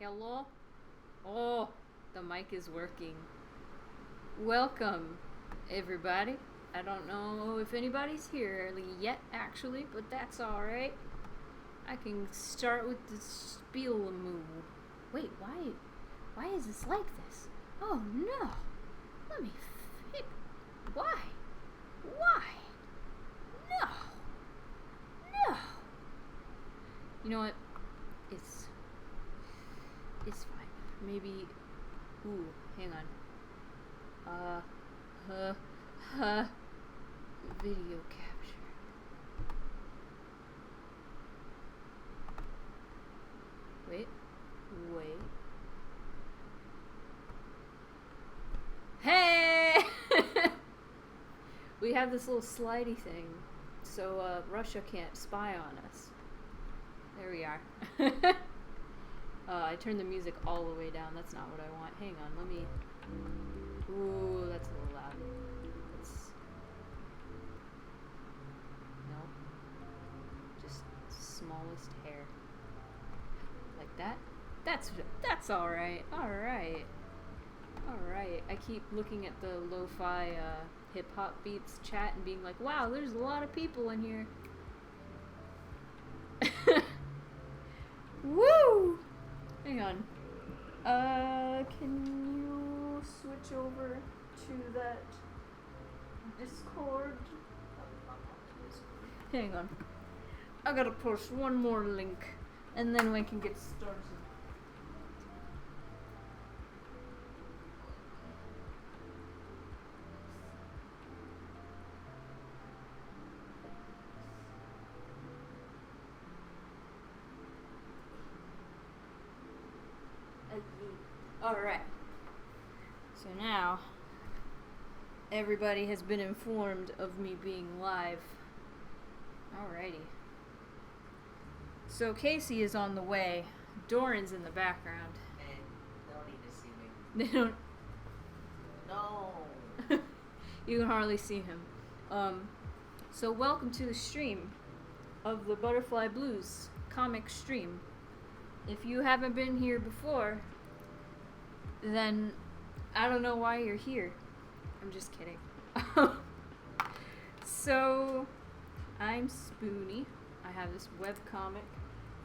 Hello? Oh, the mic is working. Welcome, everybody. I don't know if anybody's here yet, actually, but that's alright. I can start with the spiel move. Wait, why is this like this? Oh no! Let me fit. Why? Why? No! No! You know what? It's fine. Maybe. Ooh, hang on. Video capture. Wait. Hey! We have this little slidey thing, so Russia can't spy on us. There we are. I turned the music all the way down. That's not what I want. Hang on, let me... Ooh, that's a little loud. Nope. Just smallest hair. Like that? That's alright. Alright. Alright. I keep looking at the lo-fi hip-hop beats chat and being like, wow, there's a lot of people in here. Woo! Hang on. Can you switch over to that Discord? Hang on. I gotta post one more link, and then we can get started. Alright. So now, everybody has been informed of me being live. Alrighty. So Casey is on the way. Doran's in the background. And they don't need to see me. They don't... No! You can hardly see him. So welcome to the stream of the Butterfly Blues comic stream. If you haven't been here before, then I don't know why you're here. I'm just kidding. So, I'm Spoonie. I have this webcomic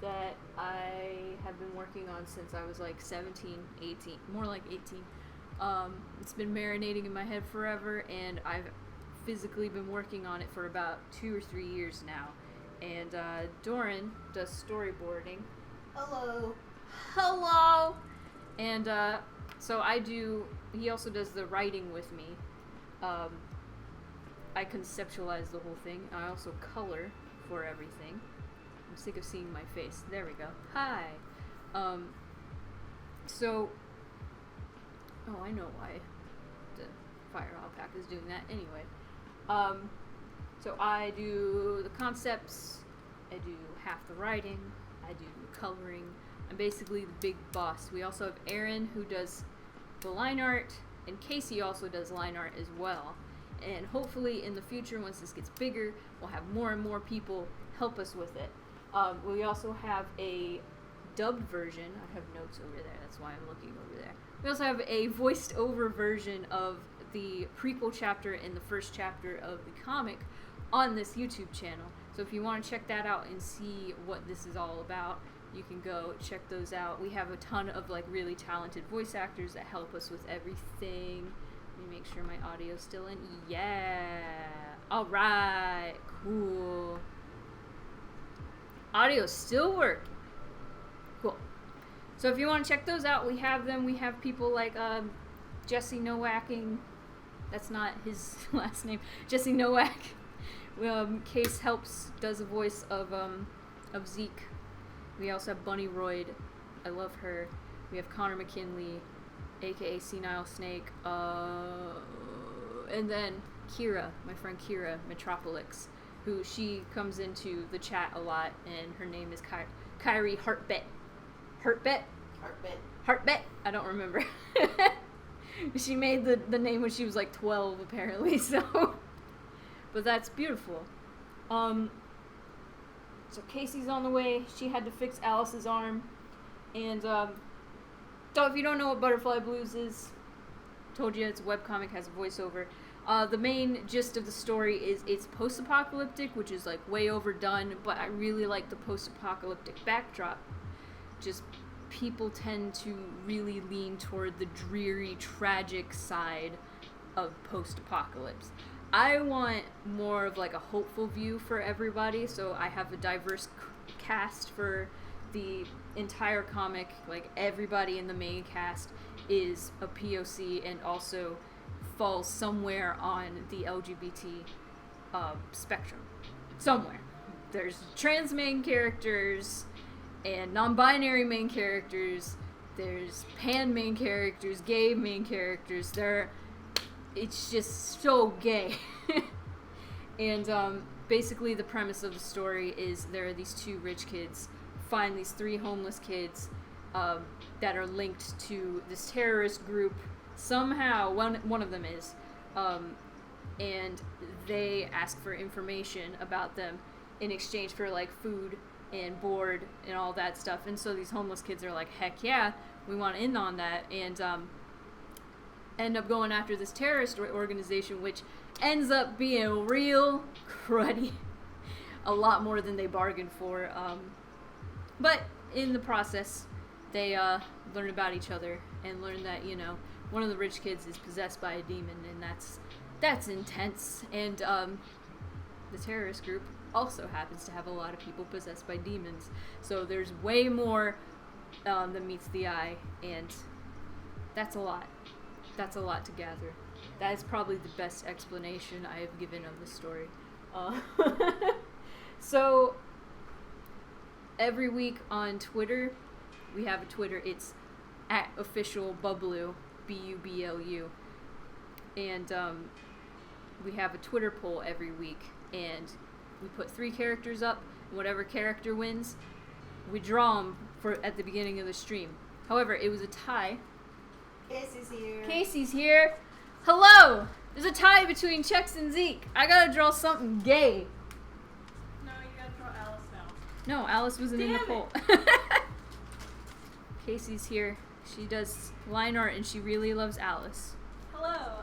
that I have been working on since I was like 17, 18, more like 18. It's been marinating in my head forever, and I've physically been working on it for about 2 or 3 years now. And Doran does storyboarding. Hello! Hello! And so he also does the writing with me. I conceptualize the whole thing. I also color for everything. I'm sick of seeing my face. There we go. Hi! So... Oh, I know why the Fire Alpaca is doing that. Anyway. So I do the concepts, I do half the writing, I do coloring. I'm basically the big boss. We also have Aaron, who does the line art, and Casey also does line art as well. And hopefully in the future, once this gets bigger, we'll have more and more people help us with it. We also have a dubbed version. I have notes over there, that's why I'm looking over there. We also have a voiced over version of the prequel chapter and the first chapter of the comic on this YouTube channel. So if you want to check that out and see what this is all about, you can go check those out. We have a ton of like really talented voice actors that help us with everything. Let me make sure my audio's still in. Yeah. Alright. Cool. Audio's still working. Cool. So if you want to check those out, we have them. We have people like Jesse Nowacking. That's not his last name. Jesse Nowak. Case does a voice of Zeke. We also have Bunny Royd. I love her. We have Connor McKinley, aka Senile Snake. And then Kira, my friend Kira Metropolix, who she comes into the chat a lot, and her name is Kyrie Heartbet. Heartbet? Heartbet. I don't remember. She made the name when she was like 12, apparently, so... But that's beautiful. So Casey's on the way. She had to fix Alice's arm. And So if you don't know what Butterfly Blues is, told you it's a webcomic, has a voiceover. The main gist of the story is it's post-apocalyptic, which is like way overdone, but I really like the post-apocalyptic backdrop. Just people tend to really lean toward the dreary, tragic side of post-apocalypse. I want more of like a hopeful view for everybody, so I have a diverse cast for the entire comic. Like everybody in the main cast is a POC and also falls somewhere on the LGBT spectrum. Somewhere. There's trans main characters and non-binary main characters. There's pan main characters, gay main characters. It's just so gay. And basically the premise of the story is there are these two rich kids find these three homeless kids that are linked to this terrorist group. Somehow, one of them is, and they ask for information about them in exchange for like food and board and all that stuff. And so these homeless kids are like, heck yeah, we want in on that, and end up going after this terrorist organization, which ends up being real cruddy, a lot more than they bargained for. But in the process, they learn about each other and learn that, you know, one of the rich kids is possessed by a demon, and that's intense. And the terrorist group also happens to have a lot of people possessed by demons. So there's way more than meets the eye, and that's a lot. That's a lot to gather. That is probably the best explanation I have given of the story. So every week on Twitter, we have a Twitter. It's @officialbublu, BUBLU, and we have a Twitter poll every week, and we put 3 characters up. Whatever character wins, we draw them at the beginning of the stream. However, it was a tie. Casey's here. Casey's here. Hello. There's a tie between Chex and Zeke. I gotta draw something gay. No, you gotta draw Alice now. No, Alice wasn't in the Damn poll. Casey's here. She does line art and she really loves Alice. Hello.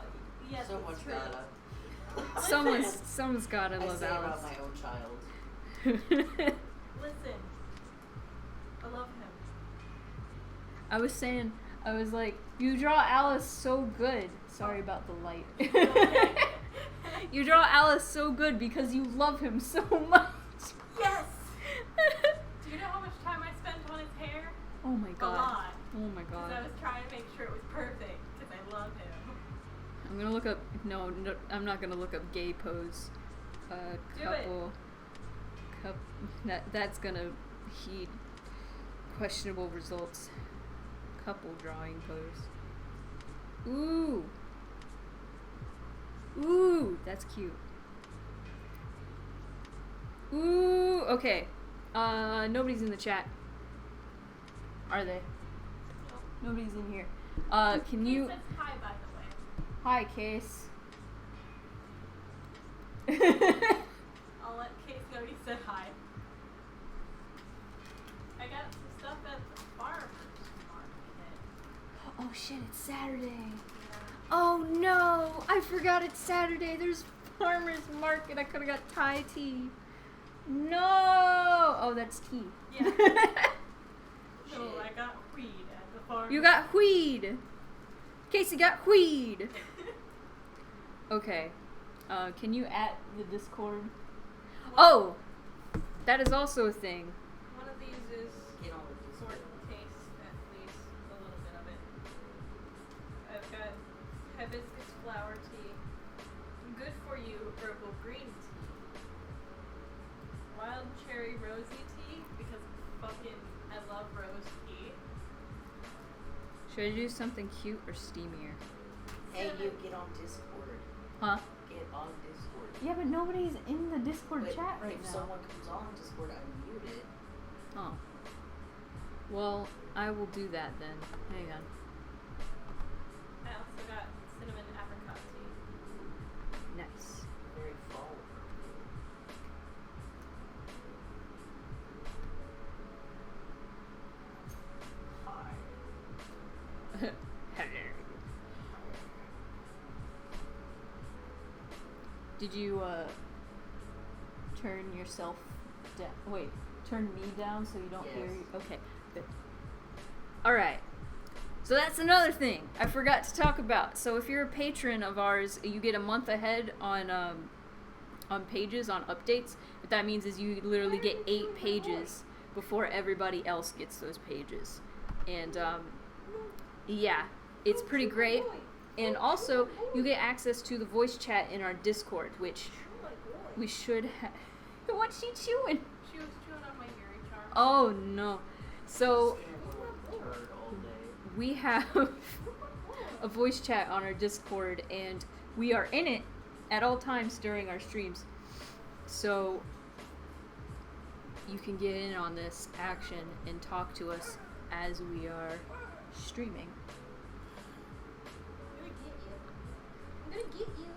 Yes, Someone's it's true. gotta. Someone's gotta I love say Alice. about my own child. Listen, I love him. I was like, you draw Alice so good. Sorry about the light. You draw Alice so good because you love him so much. Yes. Do you know how much time I spent on his hair? Oh my god. A lot. Oh my Because god. I was trying to make sure it was perfect because I love him. I'm gonna look up. No, I'm not gonna look up gay pose. That's gonna heed questionable results. Couple drawing pose. Ooh, that's cute. Ooh, okay. Nobody's in the chat. Are they? Nobody's in here. Can He you? says hi, by the way. Hi, Case. I'll let Case know he said hi. I got some stuff at the farmer's market. Oh shit, it's Saturday. Yeah. Oh no, I forgot it's Saturday. There's farmer's market. I could have got Thai tea. No. Oh, that's tea. Yeah. So I got weed at the farmer's. You got weed. Casey got weed. Okay. Can you add the Discord? Oh, that is also a thing. One of these is Get on with this. sort of taste at least a little bit of it. I've got hibiscus flower tea, good for you herbal green tea, wild cherry rosy tea because fucking I love rose tea. Should I do something cute or steamier? Hey, you get on Discord. Huh? Get on Discord. Yeah, but nobody's in the Discord But chat right if now. someone comes on Discord, I mute it. Oh. Well, I will do that then. Hang on. I also got cinnamon apricot tea. Nice. Very fall. Hi. Did you turn yourself down? Wait, turn me down so you don't hear Yes. you? Okay, good. Alright. So that's another thing I forgot to talk about. So if you're a patron of ours, you get a month ahead on pages, on updates. What that means is you literally get 8 pages before everybody else gets those pages. And yeah, it's pretty great. And also, you get access to the voice chat in our Discord, which we should have. What's she chewing? She was chewing on my Yuri charm. Oh no. So Turd all day. we have a voice chat on our Discord, and we are in it at all times during our streams. So you can get in on this action and talk to us as we are streaming. I'm gonna get you.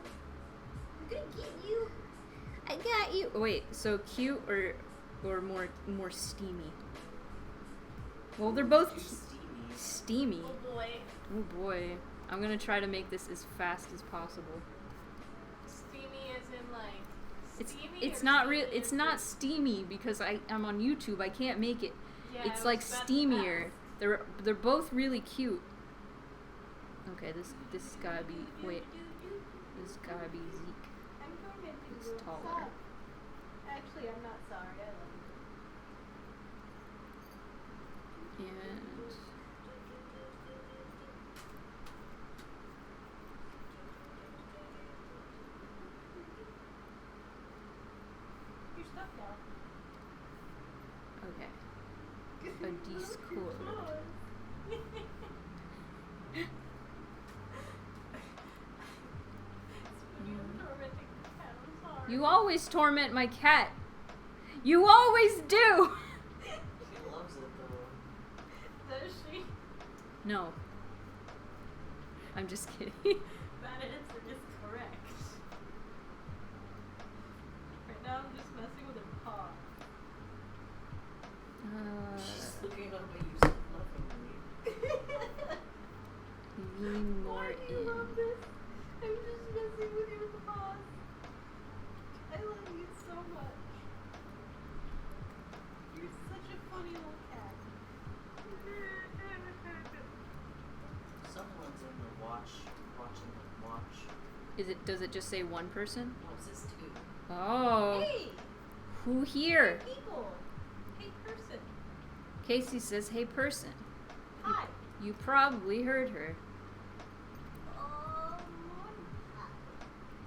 I'm gonna get you. I got you. Wait, so cute or more steamy? Well, they're both Too steamy. steamy. Oh boy. Oh boy, I'm gonna try to make this as fast as possible. Steamy as in like. It's Steamy it's or not real. steamy It's as in- not steamy because I'm on YouTube. I can't make it. Yeah, It's I like was about to steamier. ask. They're both really cute. Okay, this gotta be wait. This gotta be Zeke. I'm tormenting It's you. taller. Stop. Actually, I'm not sorry. I love you. And You're stuck now. okay, a Discord. You always torment my cat. You always do. She loves it though. Does she? No. I'm just kidding. That answer is correct. Right now I'm just messing with her paw. She's looking up at you so lovingly. Lean more Why do you in. love this? I'm just messing with your paws. I love you so much. You're such a funny little cat. Someone's in the watching the watch. Does it just say one person? No, it says 2. Oh. Hey! Who here? Hey people! Hey person! Casey says, "Hey person." Hi! You probably heard her.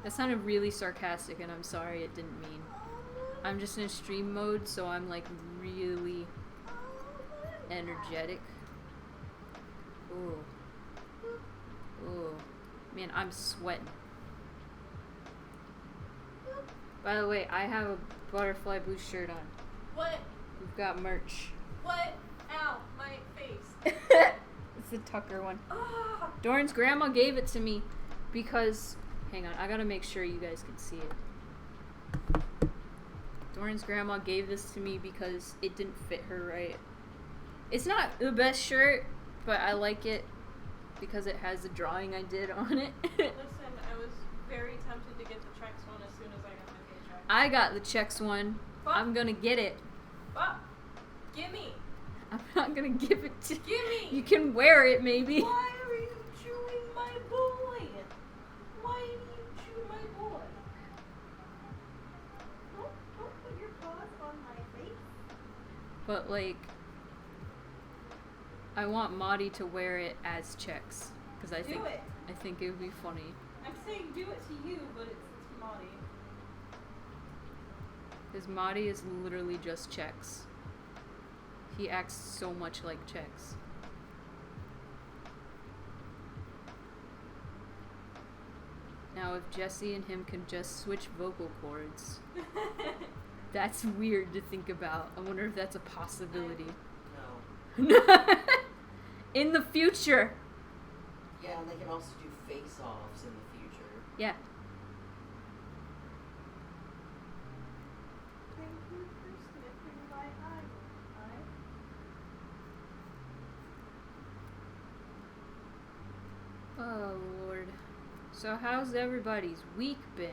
That sounded really sarcastic, and I'm sorry it didn't mean. I'm just in stream mode, so I'm like really energetic. Ooh. Ooh. Man, I'm sweating. By the way, I have a butterfly blue shirt on. What? We've got merch. What? Ow! My face. It's the Tucker one. Ah! Doran's grandma gave it to me because... Hang on, I gotta make sure you guys can see it. Doran's grandma gave this to me because it didn't fit her right. It's not the best shirt, but I like it because it has the drawing I did on it. Listen, I was very tempted to get the Trex one as soon as I got my paycheck. I got the Chex one. Fuck. I'm gonna get it. Fuck! Gimme! I'm not gonna give it to Gimme! you. Can wear it, maybe. Why are you chewing my boy? Why do you chew my boy? Don't put your paws on my face. But like, I want Maudie to wear it as Chex because I Do think it. I think it would be funny. I'm saying do it to you, but it's Maudie. Because Maudie is literally just Chex. He acts so much like Chex. Now, if Jesse and him can just switch vocal cords, that's weird to think about. I wonder if that's a possibility. No. In the future. Yeah, and they can also do face-offs in the future. Yeah. Thank you for sniffing my eye. Oh lord. So how's everybody's week been?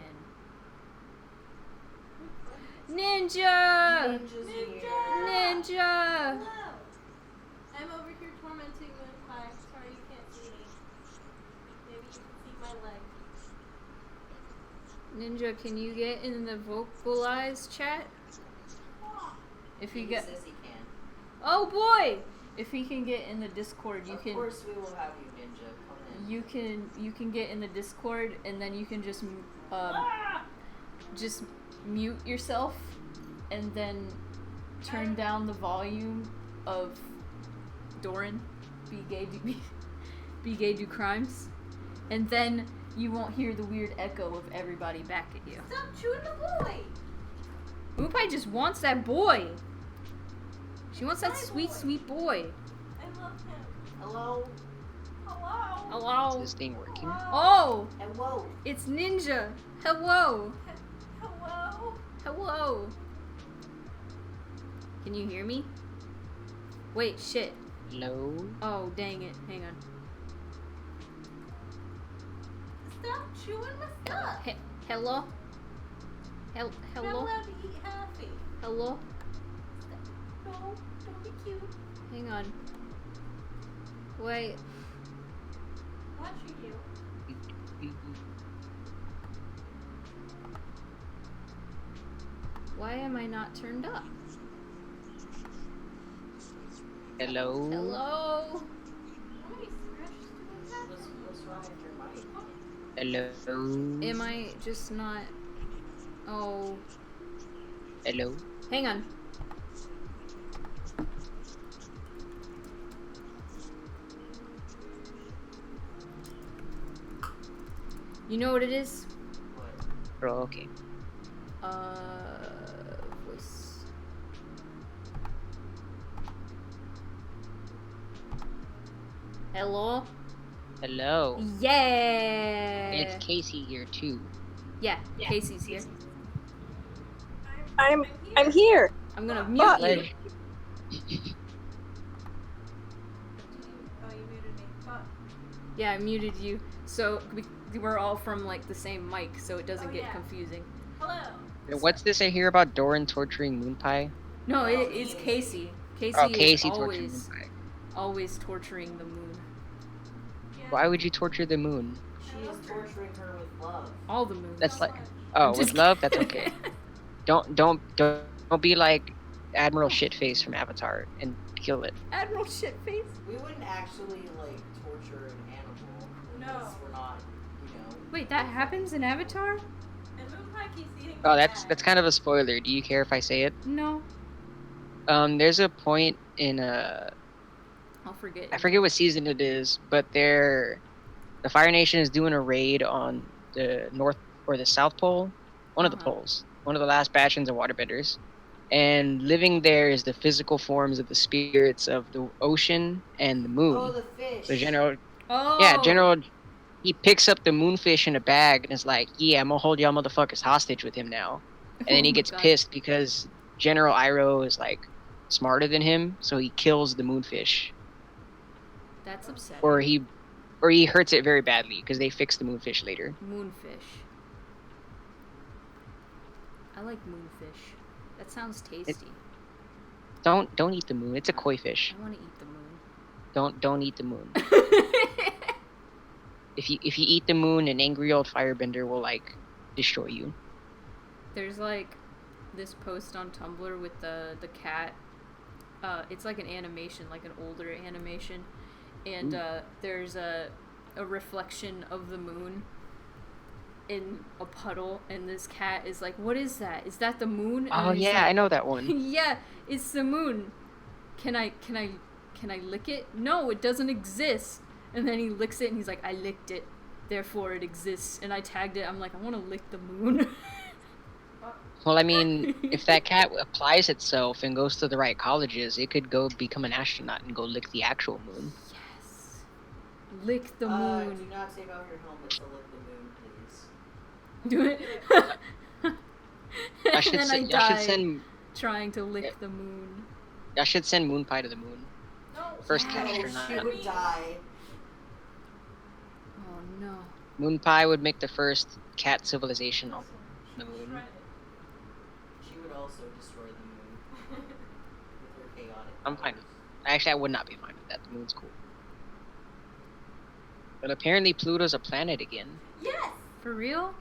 Ninja! Ninja's Ninja! here. Ninja! Hello! I'm over here tormenting Moonpie. Sorry you can't see me. Maybe you can see my leg. Ninja, can you get in the vocalize chat? If you He get. says he can. Oh boy! If he can get in the Discord, you Of can. course we will have you, Ninja. Come in. You can get in the Discord, and then you can just mute yourself, and then turn down the volume of Doran, Be Gay Do Crimes, and then you won't hear the weird echo of everybody back at you. Stop chewing the boy! Moonpie just wants that boy. She wants that My sweet, boy. sweet boy. I love him. Hello? Hello? Is Hello. this thing working? Oh, Hello? it's Ninja. Hello. Hello? Hello. Can you hear me? Wait, shit. Hello? Oh, dang it. Hang on. Stop chewing my stuff. Hello? You're not Hello? allowed to eat happy. Hello? No, don't be cute. Hang on. Wait. Watching you. Why am I not turned up? Hello? Hello? How many scratches do I have? What's wrong with your mic? Hello? Am I just not... Oh. Hello? Hang on. You know what it is? What? Oh, okay. Voice. Hello? Hello? Yeah! It's Casey here too. Yeah, Casey's here. I'm here. I'm gonna Fuck. mute you. Let- Oh, you muted me. Fuck. Yeah, I muted you. So we're all from like the same mic, so it doesn't Oh, get yeah. confusing. Hello. What's this I hear about Doran torturing Moonpie? No, Oh, it's Casey. Casey. Casey, Oh, Casey is torturing always Moonpie. always torturing the moon. Yeah. Why would you torture the moon? She is torturing her with love. All the moons. That's So like- much. Oh, Just with love? That's kidding. okay. Don't be like Admiral Shitface from Avatar and kill it. Admiral Shitface. We wouldn't actually, like, torture an animal. No. Unless we're not, you know. Wait, that happens in Avatar? And Moonpie keeps eating Oh, my that's bag. kind of a spoiler. Do you care if I say it? No, There's a point in I'll forget. I forget what season it is, but the Fire Nation is doing a raid on the North or the South Pole, one of the Uh-huh. poles, one of the last bastions of waterbenders. And living there is the physical forms of the spirits of the ocean and the moon. Oh, the fish. So General, Oh. yeah, General, he picks up the moonfish in a bag and is like, "Yeah, I'm gonna hold y'all motherfuckers hostage with him now." And then Oh he my gets God. pissed because General Iroh is like smarter than him, so he kills the moonfish, That's upsetting. or he hurts it very badly because they fix the moonfish later. Moonfish. I like moonfish. That sounds tasty. Don't eat the moon. It's a koi fish. I want to eat the moon. Don't eat the moon. If you eat the moon, an angry old firebender will like destroy you. There's like this post on Tumblr with the cat. It's like an animation, like an older animation, and there's a reflection of the moon in a puddle, and this cat is like, "What is that? Is that the moon?" And Oh he's yeah, like, I know that one. Yeah, it's the moon. Can I lick it? No, it doesn't exist. And then he licks it and he's like, I licked it, therefore it exists. And I tagged it. I'm like, I want to lick the moon. Well, I mean, if that cat applies itself and goes to the right colleges, it could go become an astronaut and go lick the actual moon. Yes. Lick the Do moon. not take off your helmet to lick the moon, please. Do it. I And should, then I y'all should died send trying to lick the moon. y'all should send Moonpie to the moon. No. First Yeah. No, astronaut. she would die. No. Moon pie would make the first cat civilization on the Listen, moon. shred She would also destroy the moon it. with her chaotic I'm fine powers. Actually, I would not be fine with that. The moon's cool. But apparently Pluto's a planet again. Yes! For real?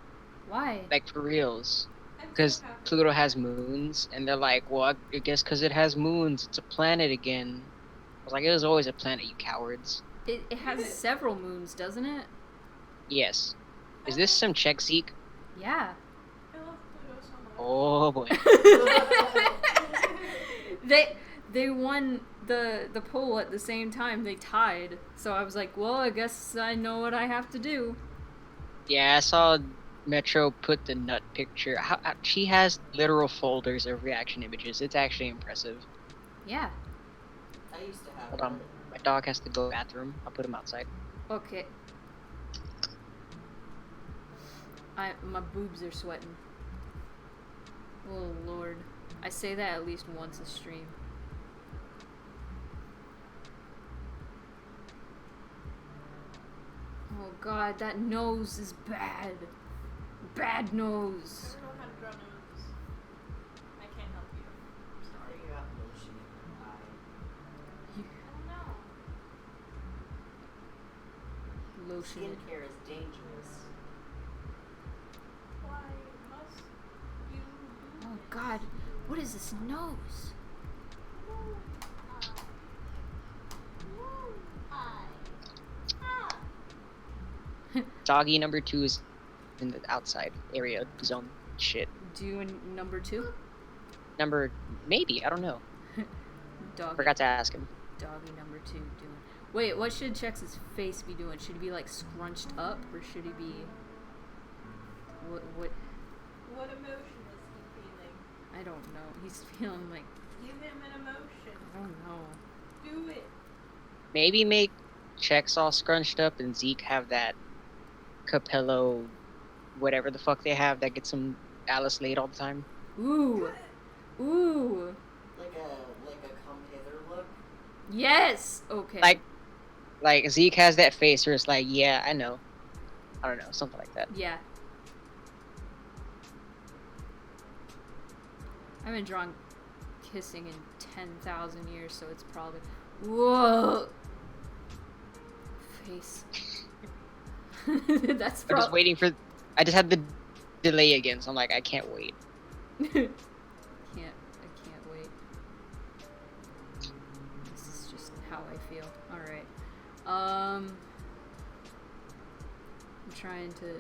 Why? Like, for reals. I'm so Because happy. Pluto has moons, and they're like, well, I guess because it has moons, it's a planet again. I was like, it was always a planet, you cowards. It has several moons, doesn't it? Yes. Is this some Czech Zeke? Yeah. I love Pluto so much. Oh boy. They won the poll at the same time. They tied. So I was like, well, I guess I know what I have to do. Yeah, I saw Metro put the nut picture. She has literal folders of reaction images. It's actually impressive. Yeah. I used to have Hold on. My dog has to go to the bathroom. I'll put him outside. Okay. My boobs are sweating. Oh lord. I say that at least once a stream. Oh god, that nose is bad. Bad nose. I don't know how to draw nose. I can't help you. I'm sorry. You got lotion in your eye. I don't know. Lotion. Skincare is dangerous. Why must you do Oh this? god, what is this nose? Doggy number 2 is in the outside area zone shit. Do number 2? Maybe, I don't know. Doggy. Forgot to ask him. Doggy number 2 doing. Wait, what should Chex' face be doing? Should he be like scrunched up, or should he be? What? What emotion is he feeling? I don't know. He's feeling like Give him an emotion. I don't know. Do it. Maybe make Chex all scrunched up and Zeke have that Capello, whatever the fuck they have that gets him Alice laid all the time. Ooh, ooh, Like a come hither look. yes. Okay. Like Zeke has that face where it's like, yeah, I know. I don't know, something like that. Yeah. I haven't drawn kissing in 10,000 years, so it's probably. Whoa. Face. That's I'm just probably. waiting for. I just had the delay again, so I'm like, I can't wait. I can't wait. This is just how I feel. Alright. I'm trying to.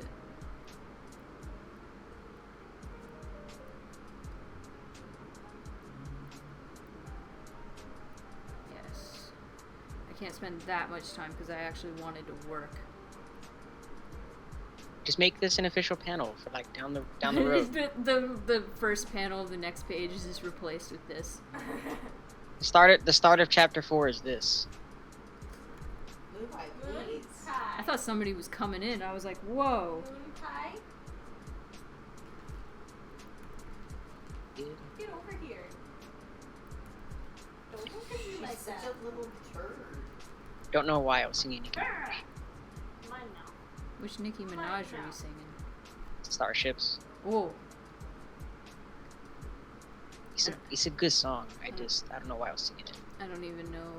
Yes. I can't spend that much time because I actually wanted to work. Just make this an official panel for like down the road. the first panel of the next page is just replaced with this. The start of chapter 4 is this. Move by Moon please. pie. I thought somebody was coming in. I was like, whoa. Moon pie. Get over here. Don't look at me She's like such that. a little turd. Don't know why I was singing Nicki Grr. Minaj. Mine now. Which Nicki Minaj are you singing? Starships. Oh. It's a good song. I don't know why I was singing it. I don't even know.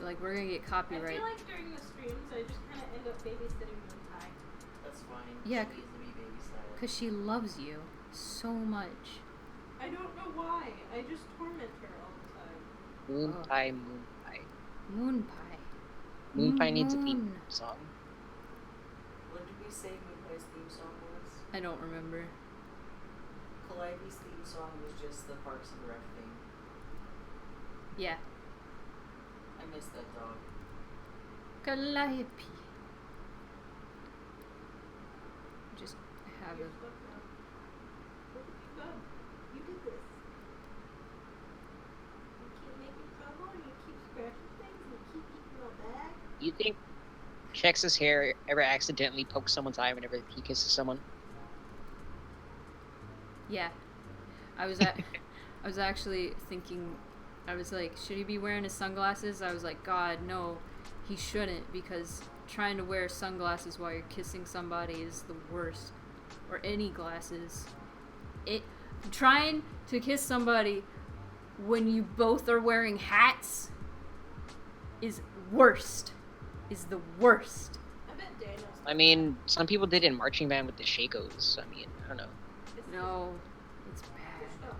Like, we're gonna get I copyright. feel like during the streams, I just kind of end up babysitting Moon pie. That's fine. Yeah, She needs to be babysitted. Because she loves you so much. I don't know why. I just torment her all the time. Moon Oh. Pie, Moon Pie. Moon pie. Moon Pie needs a theme Moon. song. What did we say Moon Pie's theme song was? I don't remember. Calliope's theme song was just the Parks and Rec thing. Yeah. I miss that dog. Calliope. Just have You're a. fucked up. Where did you go? You did this. You keep making trouble and you keep scratching things and you keep eating the bag. You think Chex's hair ever accidentally pokes someone's eye whenever he kisses someone? Yeah. I was actually thinking. I was like, should he be wearing his sunglasses? I was like, God, no. he shouldn't, because trying to wear sunglasses while you're kissing somebody is the worst. Or any glasses. Trying to kiss somebody when you both are wearing hats is worst. Is the worst. I bet Daniel's. I mean, some people did it in marching band with the Shakos. I mean, I don't know. No, it's bad.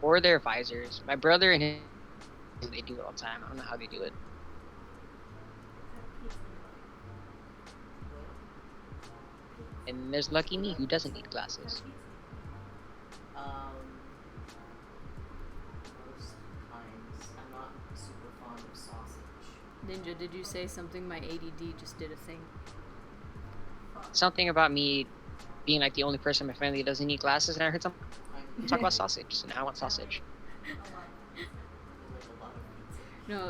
Or their visors. My brother and his, they do it all the time. I don't know how they do it. And there's lucky me who doesn't need glasses. Most times I'm not super fond of sausage. Ninja, did you say something? My ADD just did a thing. Something about me being like the only person in my family that doesn't need glasses, and I heard someone talk about sausage, so now I want sausage. I like a lot of pizza.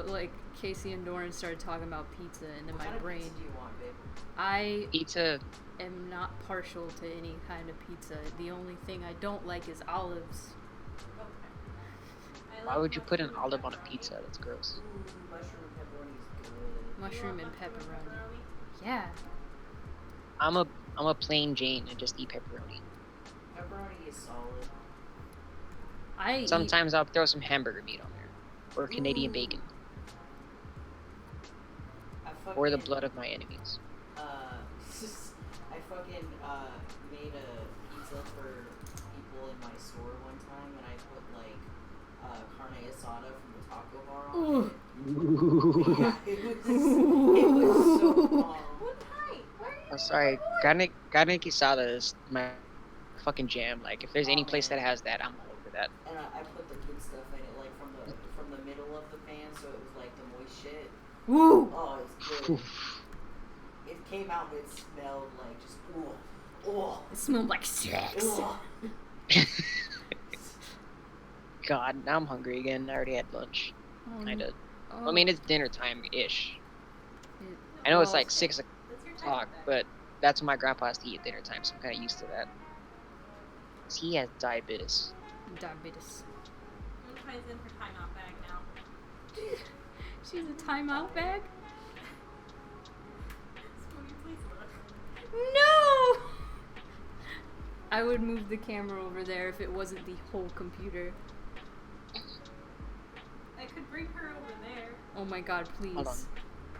No, like Casey and Doran started talking about pizza, and in What my kind of brain, pizza do you want, babe? I Pizza, am not partial to any kind of pizza. The only thing I don't like is olives. Okay. why would you put an olive on a pizza? That's gross. Ooh, mushroom and pepperoni is good. Mushroom and pepperoni. Yeah. I'm a plain Jane and just eat pepperoni. Pepperoni is solid. I eat- Sometimes I'll throw some hamburger meat on there, or Canadian Ooh. bacon, I or the fucking, blood of my enemies. I fucking made a pizza for people in my store one time, and I put like carne asada from the taco bar on Ooh. it. Yeah, it was so bomb. What kind? Why are you I'm sorry, carne quesada is my fucking jam. Like, if there's any Oh, place man. that has that, I'm all over that. And I put the good stuff in it, like from the middle of the pan, so it was like the moist shit. Woo! Oh, it's good. It came out and it smelled like just It smelled like sex. God, now I'm hungry again. I already had lunch. Kinda. I mean, it's dinner time-ish. I know it's Well, like 6 That's your o'clock, type of but that's when my grandpa has to eat at dinner time, so I'm kind of used to that. 'Cause he has diabetes. diabetes. Moonpie's in her timeout bag now. She's a timeout bag? Spooky, please look. No! I would move the camera over there if it wasn't the whole computer. I could bring her over there. Oh my god, please. Hold on.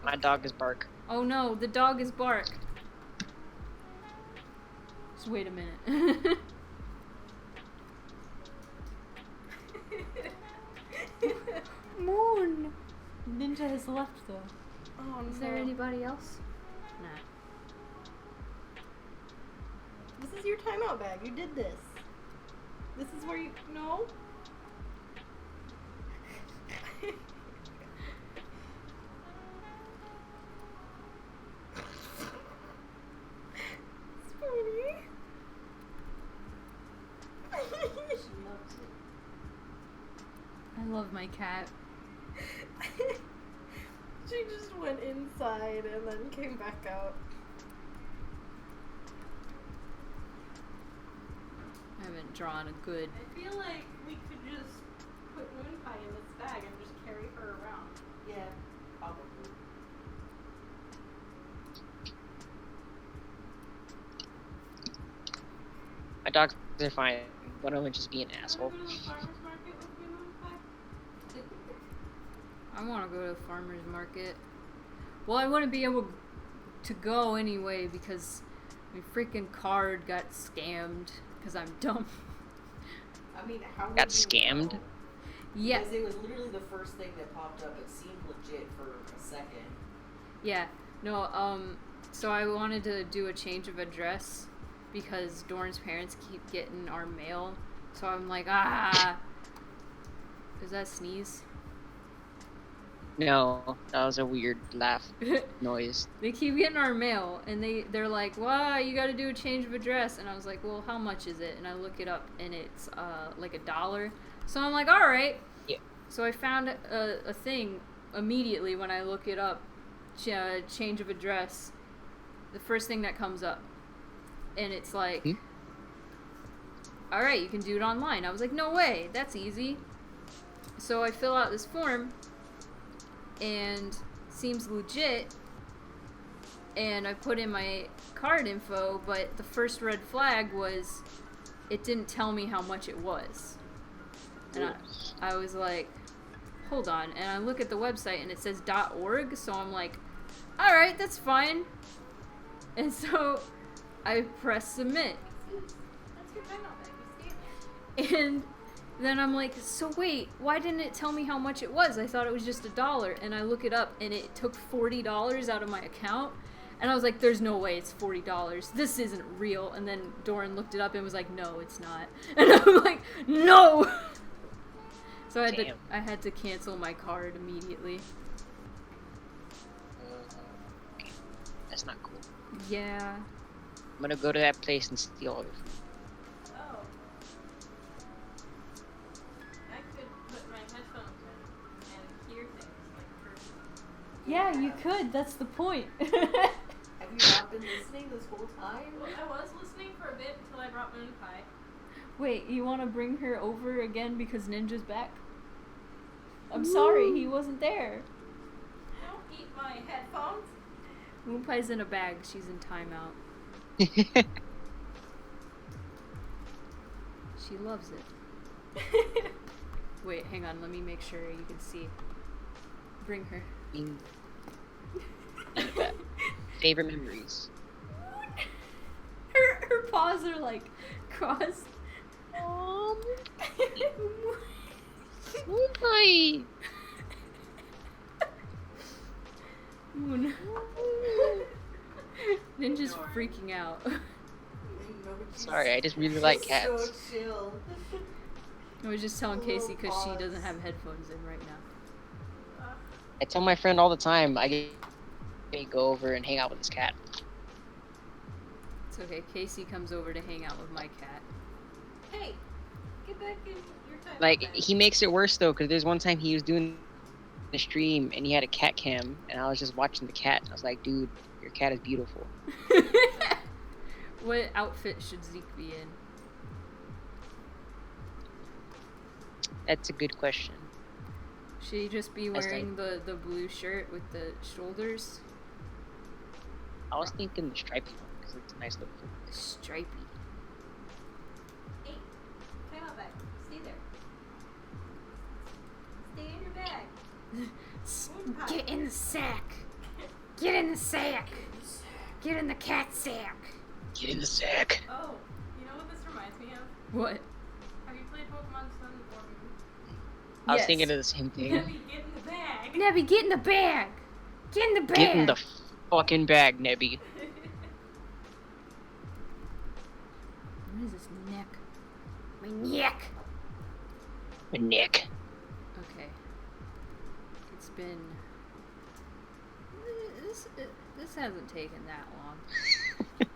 My dog is bark. Oh no, the dog is bark. Just wait a minute. Moon! Ninja has left though. Oh, Is there anybody else? Nah. This is your timeout bag. You did this. This is where you. No? Spoonie. She loves it. I love my cat. She just went inside and then came back out. I haven't drawn a good. I feel like we could just put Moonpie in this bag and just carry her around. Yeah, probably. My dogs are fine. One of them just be an asshole. Wanna go to the farmer's market with me, Moonpie? I want to go to the farmer's market. Well, I wouldn't be able to go anyway because my freaking card got scammed because I'm dumb. I mean, how Got would you scammed? know? Yeah, Because it was literally the first thing that popped up. It seemed legit for a second. yeah. No, so I wanted to do a change of address because Dorn's parents keep getting our mail. So I'm like, Is that a sneeze? No, that was a weird laugh noise. They keep getting our mail, and they're like, "Wow, you got to do a change of address." And I was like, "Well, how much is it?" And I look it up, and it's like $1. So I'm like, "All right." Yeah. So I found a thing immediately when I look it up, change of address. The first thing that comes up, and it's like, "All right, you can do it online." I was like, "No way, that's easy." So I fill out this form. And seems legit. And I put in my card info, but the first red flag was it didn't tell me how much it was. And I was like, hold on. And I look at the website and it says .org, so I'm like, alright, that's fine. And so I press submit. That's your time out bag. You stay in there. And then I'm like, so wait, why didn't it tell me how much it was? I thought it was just $1. And I look it up and it took $40 out of my account. And I was like, there's no way it's $40. This isn't real. And then Doran looked it up and was like, no, it's not. And I'm like, no! So I had to cancel my card immediately. Okay. That's not cool. Yeah. I'm gonna go to that place and steal all your food. Oh. I could put my headphones in and hear things like person. Yeah, you could. That's the point. Have you not been listening this whole time? Well, I was listening for a bit until I brought Moon Pie. Wait, you want to bring her over again because Ninja's back? I'm sorry, he wasn't there. Don't eat my headphones. Moonpie's in a bag. She's in timeout. She loves it. Wait, hang on. Let me make sure you can see. Bring her. Favorite memories. Her paws are like crossed. Moonpie. Moon. Ninja's freaking out. Sorry, I just really like cats. So chill. I was just telling Casey because she doesn't have headphones in right now. I tell my friend all the time I go over and hang out with this cat. It's okay. Casey comes over to hang out with my cat. Hey, get back in your time. Like, out bag. he makes it worse though, because there's one time he was doing the stream and he had a cat cam and I was just watching the cat and I was like, dude, your cat is beautiful. What outfit should Zeke be in? That's a good question. Should he just be That's wearing the blue shirt with the shoulders? I was thinking the stripy one because it's a nice look. Stripey. Hey, time out bag. Stay there. Stay in your bag. Get in the sack. Get in the sack. Get in the cat sack. Get in the sack. Oh, you know what this reminds me of? What? Have you played Pokemon Sun or Moon? I was Yes. thinking of the same thing. Nebby, get in the bag. Nebby, get in the bag. Get in the bag. Get in the fucking bag, Nebby. What is this neck? My neck. My neck. Okay. It's been. This hasn't taken that long. Get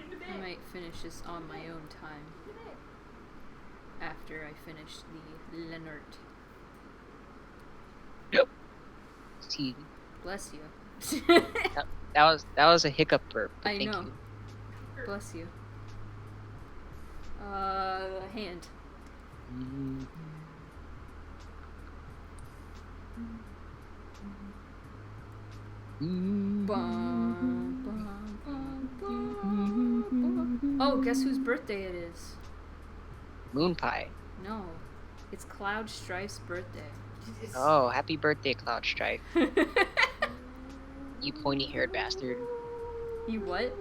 in the I bag. might finish this on my own time Get in the bag. after I finish the Leonard. See, Bless you. that was a hiccup burp. But I thank know. you. Bless you. Hand. Bum, bum, bum, bum, bum. Oh, guess whose birthday it is? Moon pie. No. It's Cloud Strife's birthday. Oh, happy birthday, Cloud Strife. You pointy-haired bastard. You what?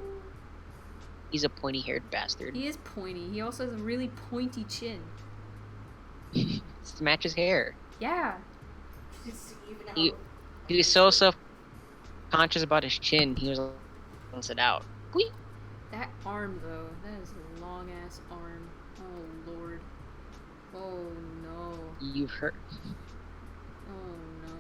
He's a pointy-haired bastard. He is pointy. He also has a really pointy chin. It's to match his hair. Yeah. Just even out. He was so self-conscious about his chin, he was lets it out. Whee! That arm, though. That is a long-ass arm. Oh, Lord. Oh, no. You've heard. Oh, no.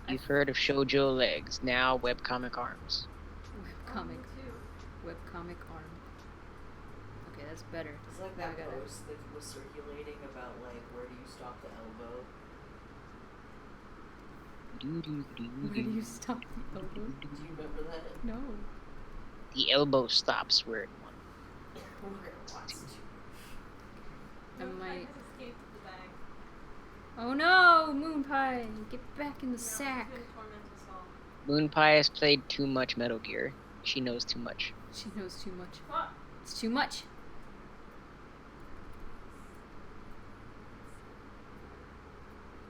You've heard of shoujo legs, now webcomic arms. Webcomic. Too. Webcomic arm. Okay, that's better. It's like Now I that gotta- post that was circulating about like where do you stop the elbow? Where do you stop the elbow? Do you remember that? No. The elbow stops where it wants. Where it wants to. I Moon Pie might. has escaped the bag. Oh no, Moon Pie, get back in the Now sack. she's gonna torment us all. Moon Pie has played too much Metal Gear. She knows too much. She knows too much. Fuck. It's too much.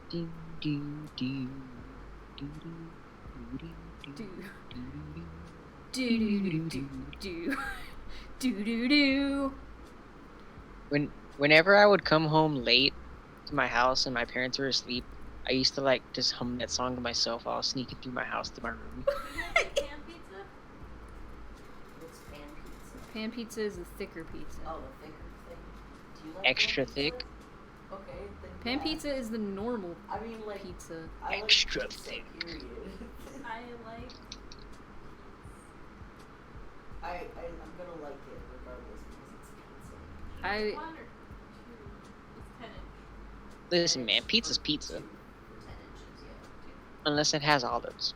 Do do do do do Do do do do do do do do. Whenever I would come home late to my house and my parents were asleep, I used to like just hum that song to myself while I was sneaking through my house to my room. Do you guys like pan pizza? What's pan pizza? Pan pizza is a thicker pizza. Oh, the thicker thing. Do you like Extra pan thick. pizza? Okay, then Pan yeah. pizza is the normal I mean, like, pizza. I like Extra pizza, thick. Period. I like. I'm gonna like it regardless because it's pizza. I- 1 or 2. It's 10 inch. Listen, man, pizza's pizza. 10 inches, yeah. Unless it has olives.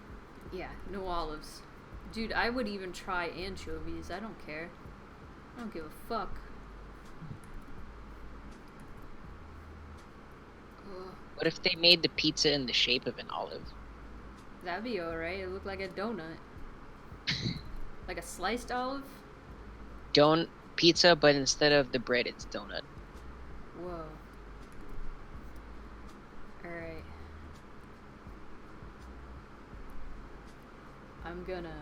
Yeah, no olives. Dude, I would even try anchovies. I don't care. I don't give a fuck. Ugh, What if they made the pizza in the shape of an olive? that'd be alright. It looked like a donut. Like a sliced olive? Don't pizza, but instead of the bread, it's donut. Whoa. Alright. I'm gonna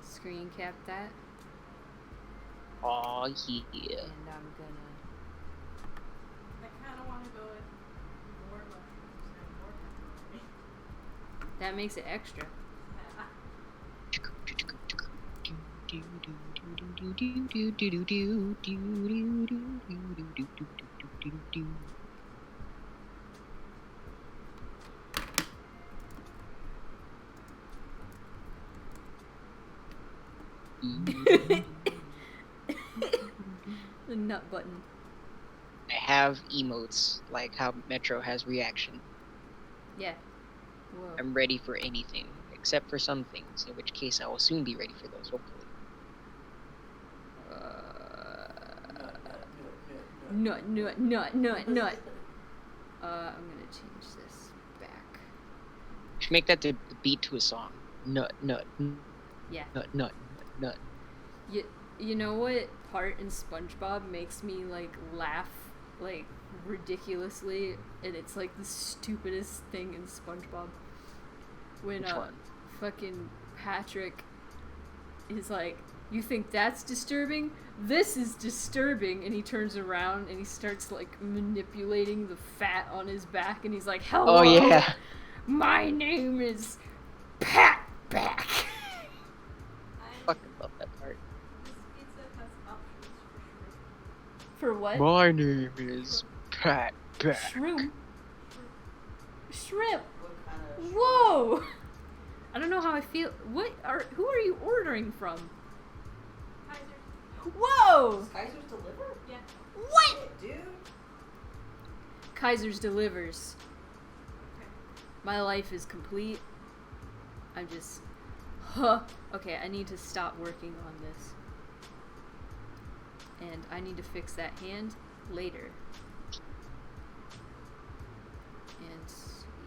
screen cap that, Aw, yeah. and I'm gonna. I kind of want to go with more mushrooms and more pepperoni. That makes it extra. Yeah. The nut button. I have emotes, like how Metro has reaction. Yeah. Whoa. I'm ready for anything, except for some things, in which case I will soon be ready for those, hopefully. Nut, nut, nut, nut, nut. I'm gonna change this back. Should make that the beat to a song. Nut, nut, Yeah. nut, nut, nut. You know what part in SpongeBob makes me like laugh like ridiculously, and it's like the stupidest thing in SpongeBob. When Which one? fucking Patrick is like, "You think that's disturbing? This is disturbing," and he turns around and he starts like manipulating the fat on his back, and he's like, "Hello, Oh yeah. my name is Pat Back." I Fucking love that part. This pizza has options for shrimp. For what? My name is Pat Back. Shrimp. Shrimp. What kind of Whoa! I don't know how I feel. Who are you ordering from? Kaiser. Whoa! Does Kaiser's deliver? Yeah. What? Dude. Kaiser's delivers. Okay. My life is complete. I'm just. Huh. Okay, I need to stop working on this. And I need to fix that hand later. And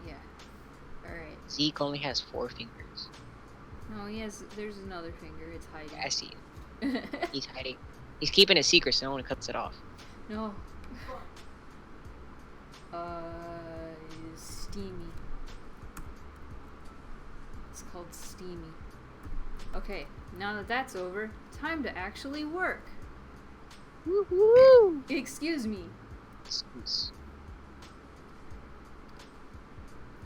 yeah. Alright. Zeke only has 4 fingers. No, there's another finger. It's hiding. I see it. He's hiding. He's keeping it secret so no one cuts it off. No. Fuck. Steamy. It's called Steamy. Okay, now that that's over, time to actually work. Woohoo! Excuse me. Excuse.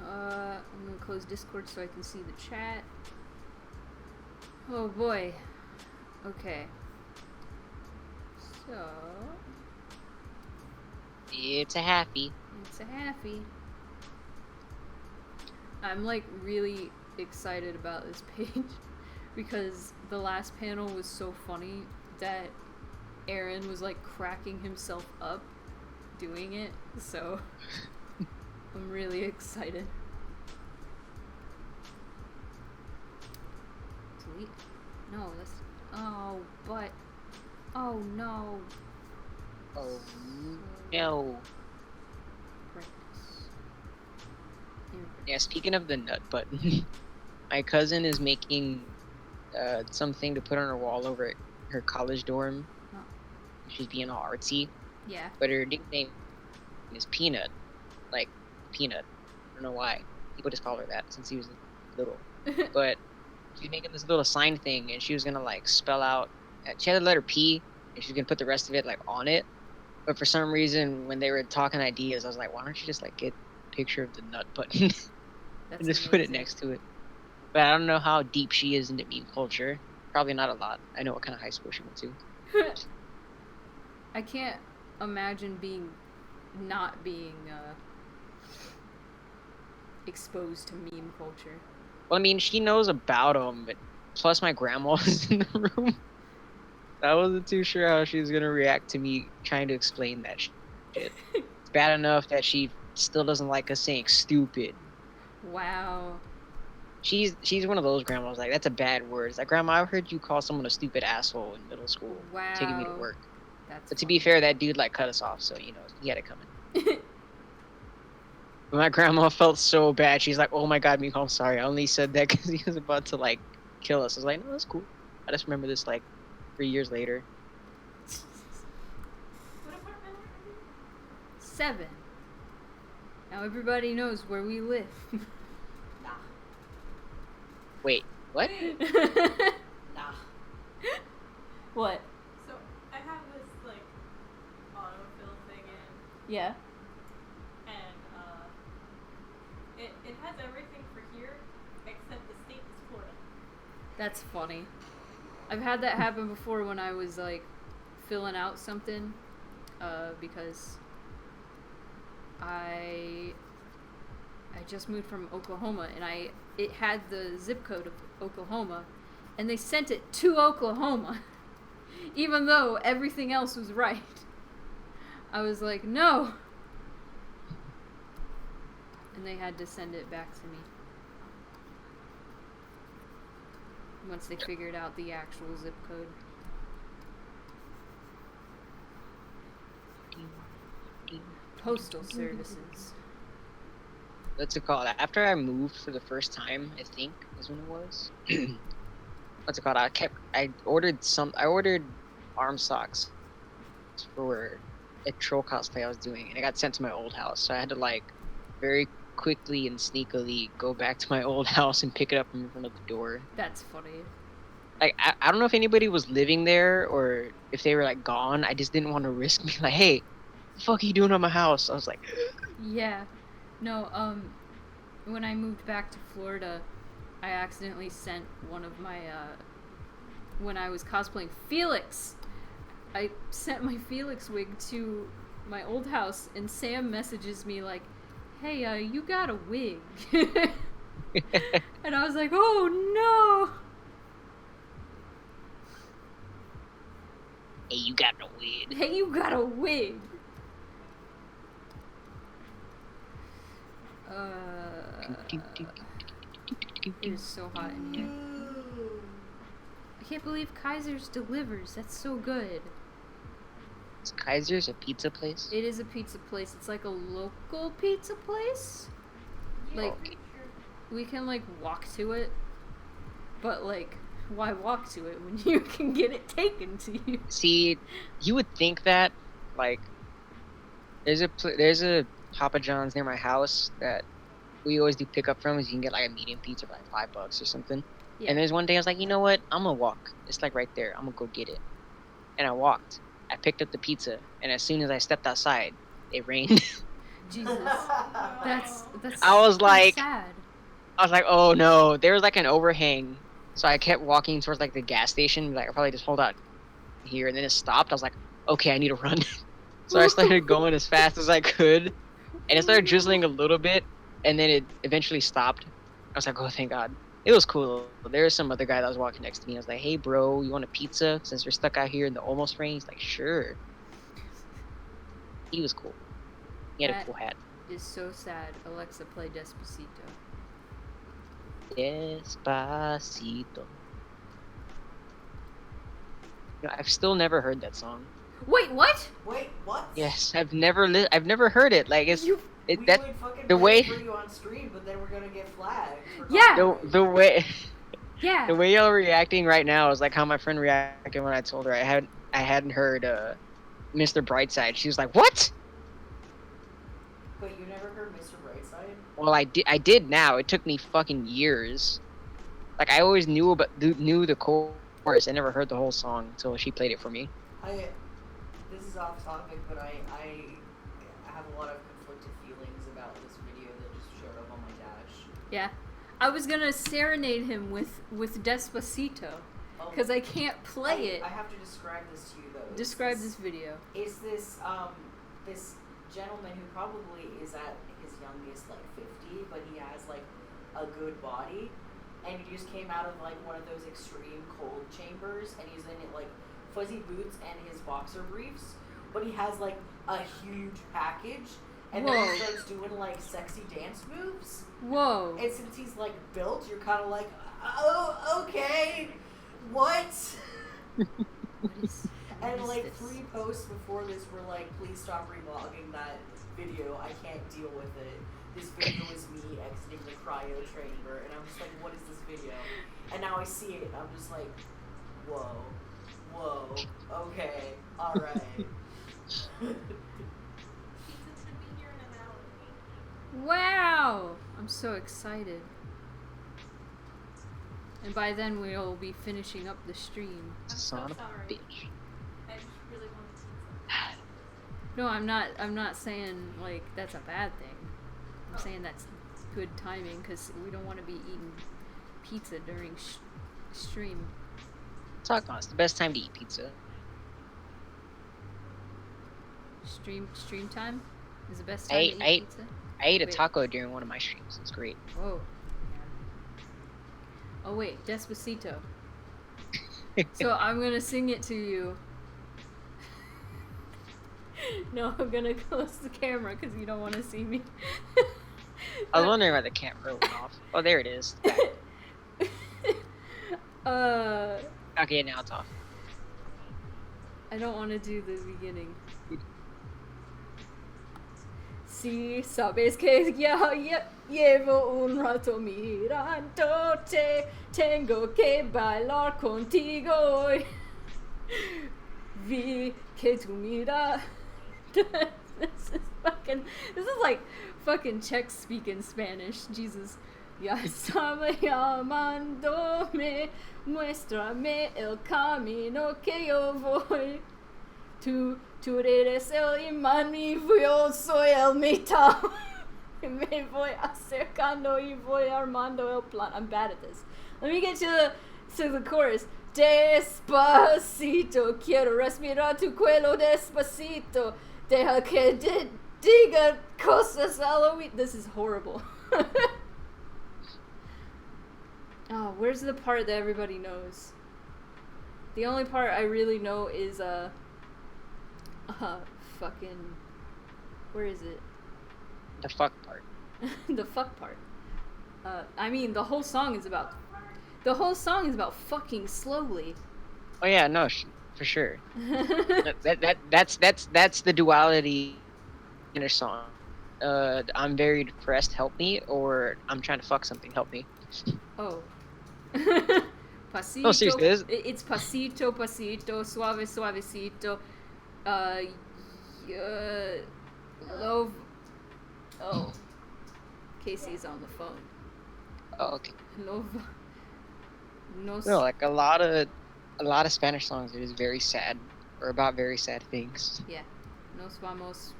I'm gonna close Discord so I can see the chat. Oh boy. Okay. So, It's a happy. it's a halfie. I'm like really excited about this page because the last panel was so funny that Aaron was like cracking himself up doing it, so I'm really excited. Delete? No, that's. Oh, but. Oh no. Oh So, no. brightness. Yeah, speaking of the nut button, my cousin is making something to put on her wall over at her college dorm. Huh. She's being all artsy, Yeah. but her nickname is Peanut, like Peanut. I don't know why. People just call her that since he was little. But she's making this little sign thing, and she was gonna like spell out. She had the letter P, and she was gonna put the rest of it like on it. But for some reason, when they were talking ideas, I was like, why don't you just like get a picture of the nut button That's and just put it amazing. next to it? But I don't know how deep she is into meme culture. Probably not a lot. I know what kind of high school she went to. I can't imagine not being exposed to meme culture. Well, I mean, she knows about them, but plus my grandma was in the room. I wasn't too sure how she was gonna react to me trying to explain that shit. It's bad enough that she still doesn't like us saying stupid. Wow. She's one of those grandmas like that's a bad word. It's like, Grandma, I heard you call someone a stupid asshole in middle school, taking me to Wow. work. That's But to be fair, that dude like cut us off, so you know he had it coming. funny. But my grandma felt so bad. She's like, "Oh my God, Miko, I'm sorry. I only said that because he was about to like kill us." I was like, "No, that's cool." I just remember this like 3 years later. What apartment are you? 7. Now everybody knows where we live. Nah. Wait, what? Wait, Nah. What? so I have this like autofill thing in, Yeah. and it has everything for here except the state is Florida. That's funny. I've had that happen before when I was like filling out something because I just moved from Oklahoma and it had the zip code of Oklahoma and they sent it to Oklahoma even though everything else was right. I was like, "No." And they had to send it back to me. Once they figured out the actual zip code. Postal services. What's it called? After I moved for the first time, I think is when it was. What's it called? I ordered arm socks for a troll cosplay I was doing, and it got sent to my old house. So I had to like very quickly and sneakily go back to my old house and pick it up in front of the door. That's funny. Like I don't know if anybody was living there or if they were like gone. I just didn't want to risk me like, hey, what the fuck are you doing on my house? I was like, Yeah. No, when I moved back to Florida, I accidentally sent one of my, when I was cosplaying Felix, I sent my Felix wig to my old house, and Sam messages me like, "Hey, you got a wig." And I was like, "Oh hey, you got no weed. no! Hey, you got a wig!" It is so hot in here. I can't believe Kaiser's delivers. That's so good. Is Kaiser's a pizza place? It is a pizza place. It's like a local pizza place. Like, we can like walk to it, but like, why walk to it when you can get it taken to you? See, you would think that, like, there's a Papa John's near my house that we always do pick up from. Is you can get like a medium pizza for like $5 or something. Yeah. And there's one day I was like, you know what? I'm gonna walk. It's like right there. I'm gonna go get it. And I walked. I picked up the pizza, and as soon as I stepped outside, it rained. Jesus, that's I was so like- sad. I was like, oh no. There was like an overhang, so I kept walking towards like the gas station. Like I probably just hold out here, and then it stopped. I was like, okay, I need to run. So I started going as fast as I could, and it started drizzling a little bit, and then it eventually stopped. I was like, oh, thank God. It was cool. There was some other guy that was walking next to me. I was like, hey, bro, you want a pizza since we're stuck out here in the almost rain? He's like, sure. He was cool. He had a That- cool hat. Is so sad. Alexa, play Despacito. Despacito. You know, I've still never heard that song. Wait, what? Wait, what? Yes, I've never heard it. Like it's You. We that would fucking the play way it for you on stream, but then we're gonna get flagged. For Yeah. copyright. the way Yeah. the way y'all are reacting right now is like how my friend reacted when I told her I hadn't heard Mr. Brightside. She was like, "What?" Wait, you never heard Mr. Brightside? Well, I did now. It took me fucking years. Like I always knew the chorus. I never heard the whole song until she played it for me. This is off topic, but I have a lot of conflicted feelings about this video that just showed up on my dash. Yeah. I was gonna serenade him with Despacito, Oh, because I can't play it. I have to describe this to you though. Describe this video. Is this this gentleman who probably is at his youngest like 50, but he has like a good body, and he just came out of like one of those extreme cold chambers, and he's in it like fuzzy boots and his boxer briefs, but he has like a huge package, and then Whoa. he starts doing like sexy dance moves. Whoa. And since he's like built, you're kind of like, oh, okay, what? What is And is like this? 3 posts before this were like, please stop reblogging that video. I can't deal with it. This video is me exiting the cryo chamber, and I'm just like, what is this video? And now I see it, and I'm just like, whoa, okay, all right. Pizza should be here in an hour. Wow! I'm so excited. And by then we'll be finishing up the stream. I'm Son so of a sorry. bitch. I just really wanted pizza. No, I'm not saying like that's a bad thing. I'm Oh. saying that's good timing because we don't want to be eating pizza during stream. Talk on. It's the best time to eat pizza. Stream time is the best I time ate- to I eat ate- pizza. I ate a Wait. taco during one of my streams. It's great. Whoa. Oh wait, Despacito. So I'm gonna sing it to you. No, I'm gonna close the camera because you don't want to see me. I was wondering why the camera went off. Oh, there it is. Okay, now it's off. I don't want to do the beginning. Si sabes que ya llevo un rato mirándote, tengo que bailar contigo hoy. Vi que tu mira. This is like fucking Czech speaking Spanish. Jesus. Ya estaba llamándome, muéstrame el camino que yo voy. Tú eres el imán y yo soy el mitad. Me voy acercando y voy armando el plan. I'm bad at this. Let me get to the chorus. Despacito, quiero respirar tu cuello despacito. Deja que diga cosas al oído. This is horrible. Oh, where's the part that everybody knows? The only part I really know is fucking, where is it? The fuck part. The fuck part. I mean, the whole song is about fucking slowly. Oh yeah, no, for sure. That's the duality in a song. I'm very depressed, help me, or I'm trying to fuck something, help me. Oh. Pasito. No, seriously, It's pasito, pasito, suave, suavecito. Love. Oh. Casey's on the phone. Oh, okay. Love. No. No, like a lot of Spanish songs are just very sad or about very sad things. Yeah. Nos vamos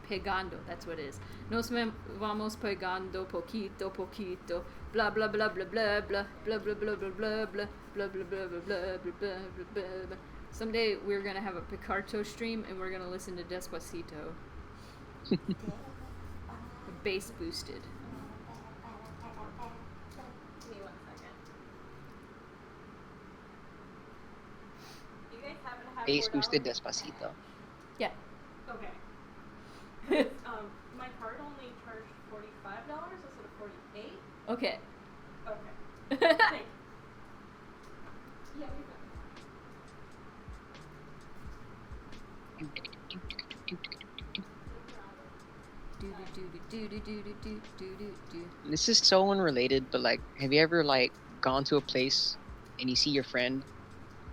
pegando. That's what it is. Nos vamos pegando poquito poquito. Blah blah blah blah blah blah blah blah blah blah blah blah blah blah blah blah blah blah blah. Someday we're gonna have a Picarto stream and we're gonna listen to Despacito. Bass boosted. Give me 1 second. You guys happen to have Bass $4? boosted Despacito. Yeah. Okay. My card only charged $45 instead of $48. Okay. Okay. Thanks. Yeah, we got This is so unrelated, but like, have you ever like gone to a place and you see your friend,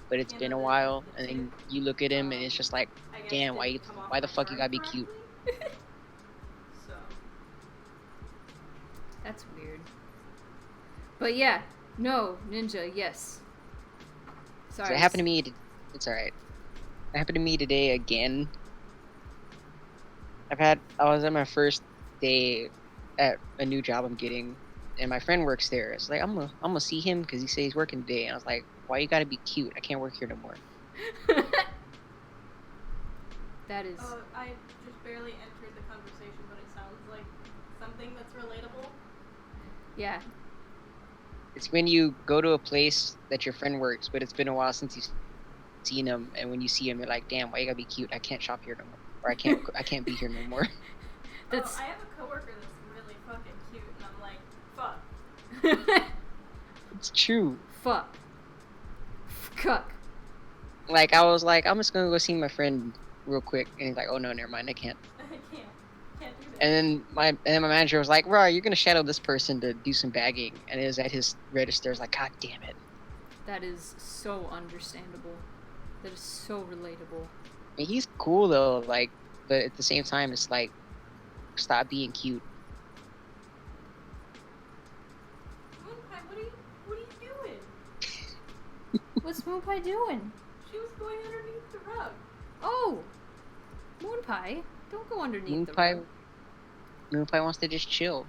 but it's been a while, and then you look at him and it's just like, I guess damn, didn't come off why the my fuck you turn gotta be cute? correctly. So That's weird. But yeah, no, Ninja, yes. So Sorry. it happened to me. It's alright. It happened to me today again. I was at my first day at a new job I'm getting, and my friend works there. It's like I'm gonna see him because he says he's working today, and I was like, why you gotta be cute? I can't work here no more. That is. I just barely entered the conversation, but it sounds like something that's relatable. Yeah. It's when you go to a place that your friend works, but it's been a while since you've seen him, and when you see him, you're like, damn, why you gotta be cute? I can't shop here no more, or I can't be here no more. That's. Oh, I have a coworker that's really fucking cute, and I'm like, fuck. It's true. Fuck. Cuck. Like I was like, I'm just gonna go see my friend real quick, and he's like, oh no, never mind, I can't. I can't do that. And then my manager was like, bro, you're gonna shadow this person to do some bagging, and it was at his register. I was like, god damn it. That is so understandable. That is so relatable. I mean, he's cool though, like, but at the same time, it's like, stop being cute. Moonpie, what are you doing? What's Moonpie doing? She was going underneath the rug. Oh! Moonpie, don't go underneath the Moonpie, rug. Moonpie wants to just chill.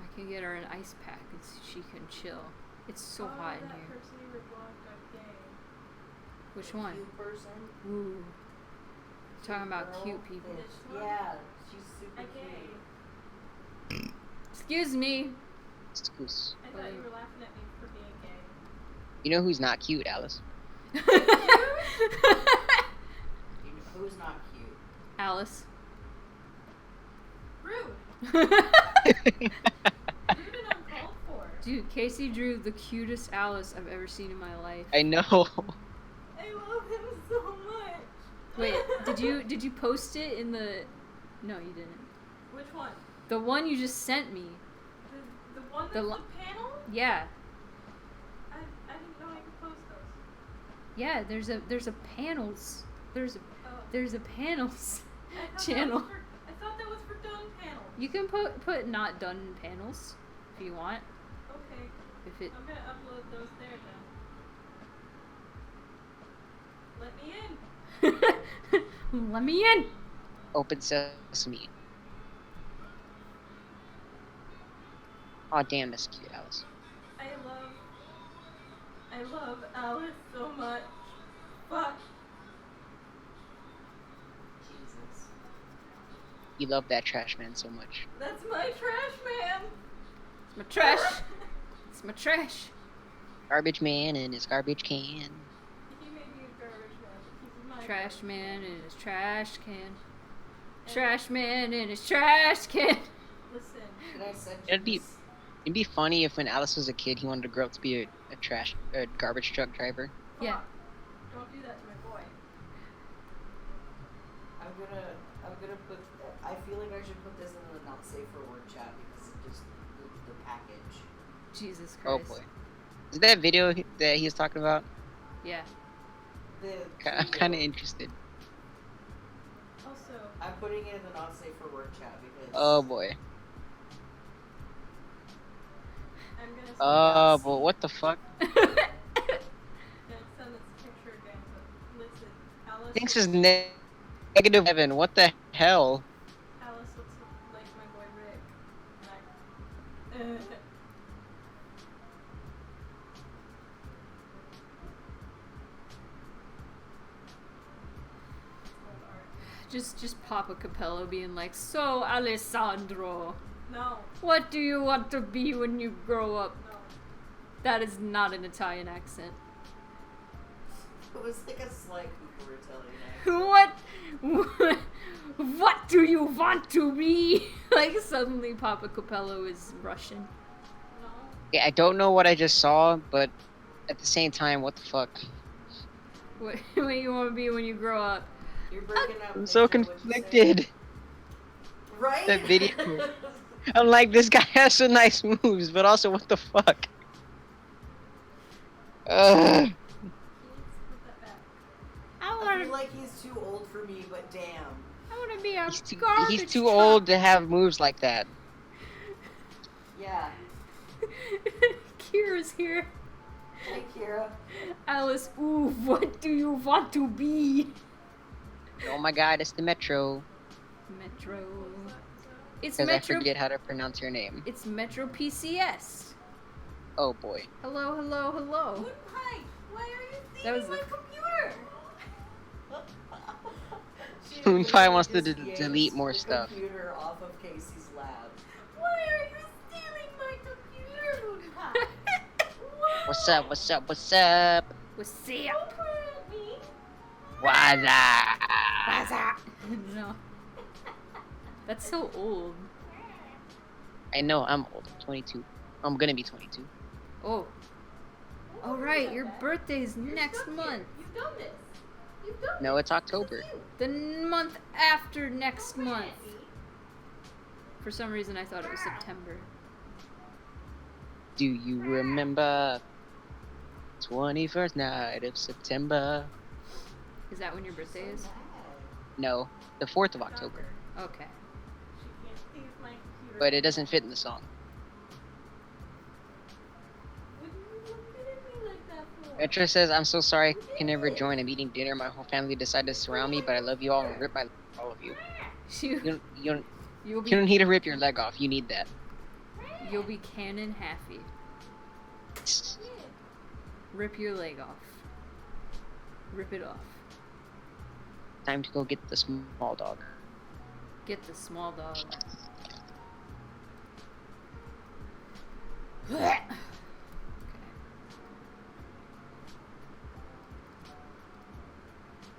I can get her an ice pack and she can chill. It's so hot in that here. person you were blocked got gay. Which one? Cute person. Ooh. Talking about Girl cute people. that- This one? Yeah, she's super I gay. cute. Excuse me. Excuse. I thought you were laughing at me for being gay. You know who's not cute, Alice? You know, who's not cute? Alice. Rude. Rude and uncalled for. Dude, Casey drew the cutest Alice I've ever seen in my life. I know. I love him so much. Wait, did you post it in the? No, you didn't. Which one? The one you just sent me. The one The that's lo- the panel? Yeah, I didn't know I could post those. yeah. There's a panels. There's a panels I thought channel. I thought that was for done panels. You can put not done panels if you want. Okay, If it. I'm gonna upload those there then. Let me in. Let me in. Open sesame. Oh damn, that's cute, Alice. I love Alice so much. Fuck. Jesus. You love that trash man so much. That's my trash man. It's my trash. It's my trash. Garbage man and his garbage can. He may be a garbage man, but he's my Trash man in his trash can. Trash man in his trash can. Listen, Should I send you It'd be- this? It'd be funny if when Alice was a kid, he wanted to grow up to be a garbage truck driver. Yeah. fuck. Don't do that to my boy. I'm gonna put. I feel like I should put this in the not safe for work chat because it just the package. Jesus Oh Christ. boy. Is that video that he was talking about? Yeah. I'm kind of video. interested. Also, I'm putting it in the not safe for work chat because. Oh boy. I'm gonna send, Oh boy, what the fuck? gonna send this picture again, but listen, Alice. Thinks is negative 7. What the hell? Alice looks like my boy Rick. And Just Papa Capello being like, so Alessandro, No, what do you want to be when you grow up? no. That is not an Italian accent. It was like a slight Cooper Italian accent. What do you want to be? Like suddenly Papa Capello is Russian. No. Yeah, I don't know what I just saw, but at the same time, what the fuck? What you want to be when you grow up? You're breaking up. I'm so Victor, what'd you say? conflicted. Right? That video. I'm like, this guy has some nice moves, but also, what the fuck? He Ugh. needs to put that back. I feel like he's too old for me, but damn. I want to be a He's garbage too truck. old to have moves like that. Yeah. Kira's here. Hey, Kira. Alice, ooh, what do you want to be? Oh my god, it's the Metro. Metro. It's Because I Metro. forget how to pronounce your name. It's Metro PCS. Oh boy. Hello, hello, hello. Hi, why are you That was stealing my the- computer? She Moon Pie wants to just yanked delete more the stuff. computer off of Casey's lab. Why are you stealing my computer, Moon Pie? What's up? What's up? What's up? What's Don't up? hurt me. What's up? What's up? No. That's so old. I know, I'm old. 22. I'm gonna be 22. Oh. All right, your birthday's next month. You've done this. You've done No, this. it's October. The month after next Don't month. hurt me. For some reason, I thought it was September. Do you remember 21st night of September? Is that when your birthday is? No, the 4th of October. Okay. She can't use my computer. But it doesn't fit in the song. What are you looking at me like that for? Metro says, I'm so sorry I can never join. I'm eating dinner. My whole family decided to surround me, but I love you all and rip my all of you. You, You you'll don't be need to rip your leg off. You need that. you'll be cannon happy. Rip your leg off. Rip it off. Time to go get the small dog. Get the small dog. Okay.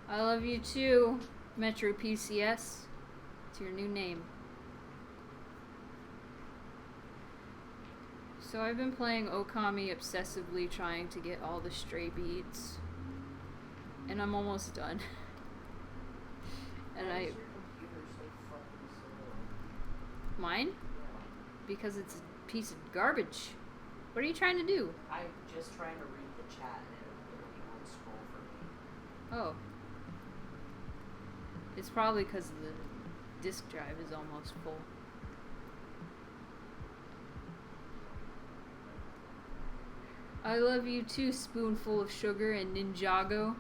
I love you too, Metro PCS. It's your new name. So I've been playing Okami obsessively, trying to get all the stray beads. And I'm almost done. And Why is your computer so fucking slow? Mine? Because it's a piece of garbage. What are you trying to do? I'm just trying to read the chat and it literally won't scroll for me. Oh. It's probably because the disk drive is almost full. I love you too, Spoonful of Sugar and Ninjago.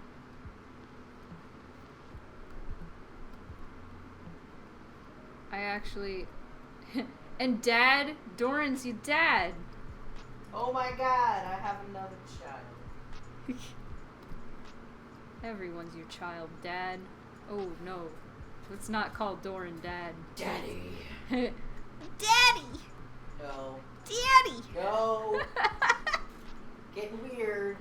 I actually... and Dad? Doran's your dad. Oh my god, I have another child. Everyone's your child, Dad. Oh no. Let's not call Doran Dad. Daddy. Daddy! No. Daddy! No. Getting weird.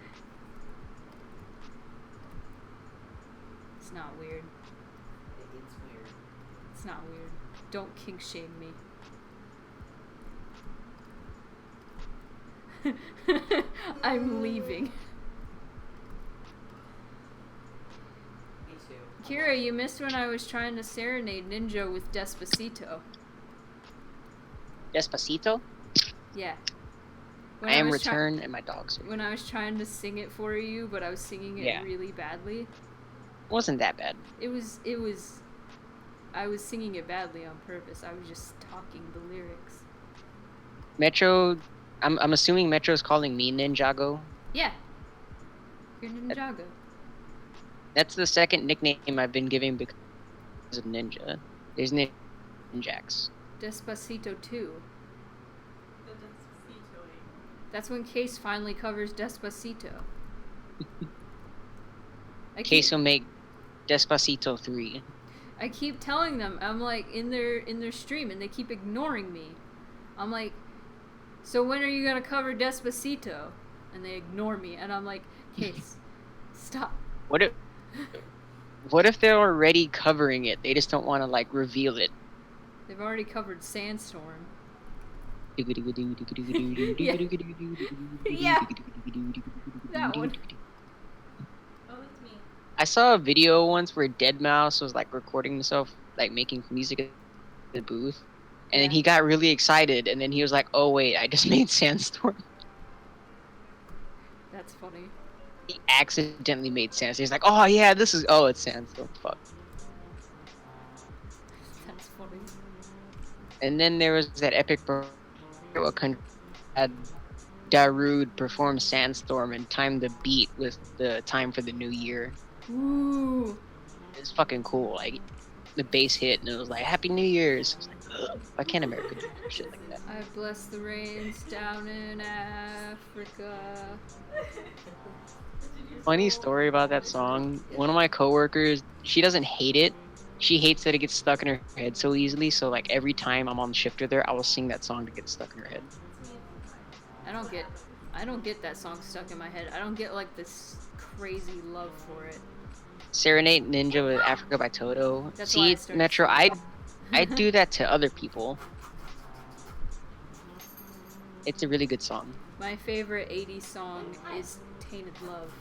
It's not weird. It's weird. It's not weird. Don't kink shame me. I'm leaving. Me too. Kira, you missed when I was trying to serenade Ninja with Despacito. Despacito? Yeah. I am was try- returned and my dog's here. when I was trying to sing it for you, but I was singing it Yeah. really badly. Wasn't that bad. It was I was singing it badly on purpose. I was just talking the lyrics. Metro, I'm assuming Metro's calling me Ninjago. Yeah. You're Ninjago. That's the second nickname I've been giving because of Ninja. There's Ninjax. Despacito 2. The Despacito-ing. That's when Case finally covers Despacito. I Case keep, will make Despacito 3. I keep telling them, I'm like in their stream and they keep ignoring me. I'm like, so when are you gonna cover Despacito? And they ignore me and I'm like, Case, stop. What if they're already covering it? They just don't want to like reveal it. They've already covered Sandstorm. Oh, that's me. I saw a video once where Deadmau5 was like recording himself like making music the booth, and then he got really excited, and then he was like, "Oh wait, I just made Sandstorm." That's funny. He accidentally made Sandstorm. He's like, "Oh yeah, it's Sandstorm." Fuck. That's funny. And then there was that epic what country had Darude perform Sandstorm and time the beat with the time for the new year. Ooh. It's fucking cool. Like the bass hit and it was like Happy New Year's. It's like, ugh, why can't America do shit like that? I bless the rains down in Africa. Funny story about that song. One of my coworkers, she doesn't hate it. She hates that it gets stuck in her head so easily. So like every time I'm on shift with her, I will sing that song to get stuck in her head. I don't get that song stuck in my head. I don't get like this crazy love for it. Serenade Ninja with Africa by Toto. That's why I See, started Metro, singing. I do that to other people. It's a really good song. My favorite 80s song is Tainted Love.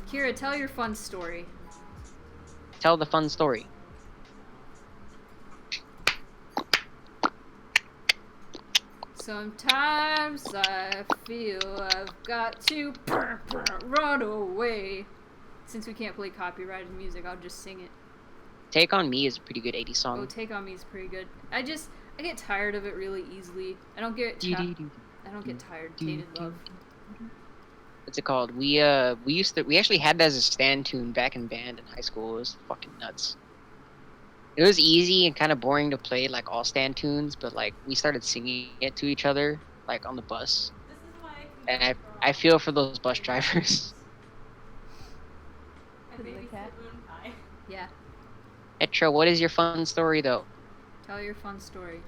Kira, tell your fun story. Tell the fun story. Sometimes I feel I've got to run away. Since we can't play copyrighted music, I'll just sing it. Take On Me is a pretty good 80s Oh, song. Take On Me is pretty good. I get tired of it really easily. I don't get tired. Tainted Love. What's it called? We actually had that as a stand tune back in band in high school. It was fucking nuts. It was easy and kind of boring to play like all stand tunes, but like we started singing it to each other like on the bus. This is why And I feel for those bus drivers. I The babysit cat? Moon Pie. Yeah. Etra, what is your fun story though? Tell your fun story.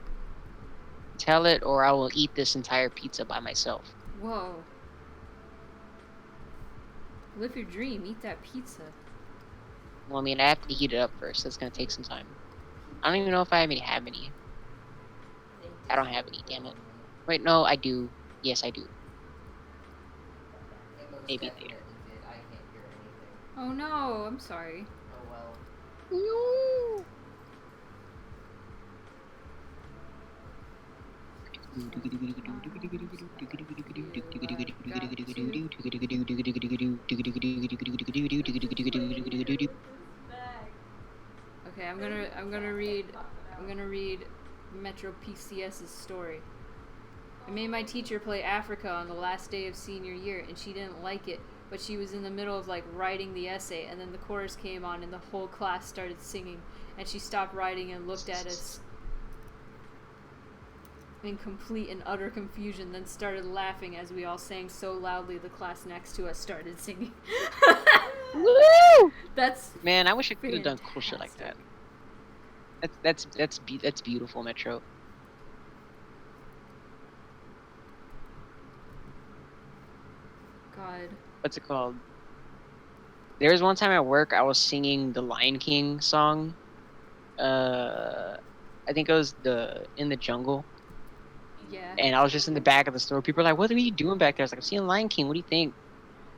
Tell it or I will eat this entire pizza by myself. Whoa. Live your dream. Eat that pizza. Well, I mean, I have to heat it up first. That's gonna take some time. I don't even know if I even have any. I don't have any, damn it. Wait, no, I do. Yes, I do. Maybe later. I can't hear anything. Oh no, I'm sorry. Oh well. No. Okay, I'm gonna read Metro PCS's story. I made my teacher play Africa on the last day of senior year, and she didn't like it, but she was in the middle of like writing the essay, and then the chorus came on, and the whole class started singing, and she stopped writing and looked at us in complete and utter confusion, then started laughing as we all sang so loudly the class next to us started singing. Woo! That's Man, I wish I could have done cool shit like that. That's beautiful, Metro. God. What's it called? There was one time at work I was singing the Lion King song. I think it was the In the Jungle. Yeah. And I was just in the back of the store. People were like, "What are you doing back there?" I was like, "I'm seeing Lion King. What do you think?"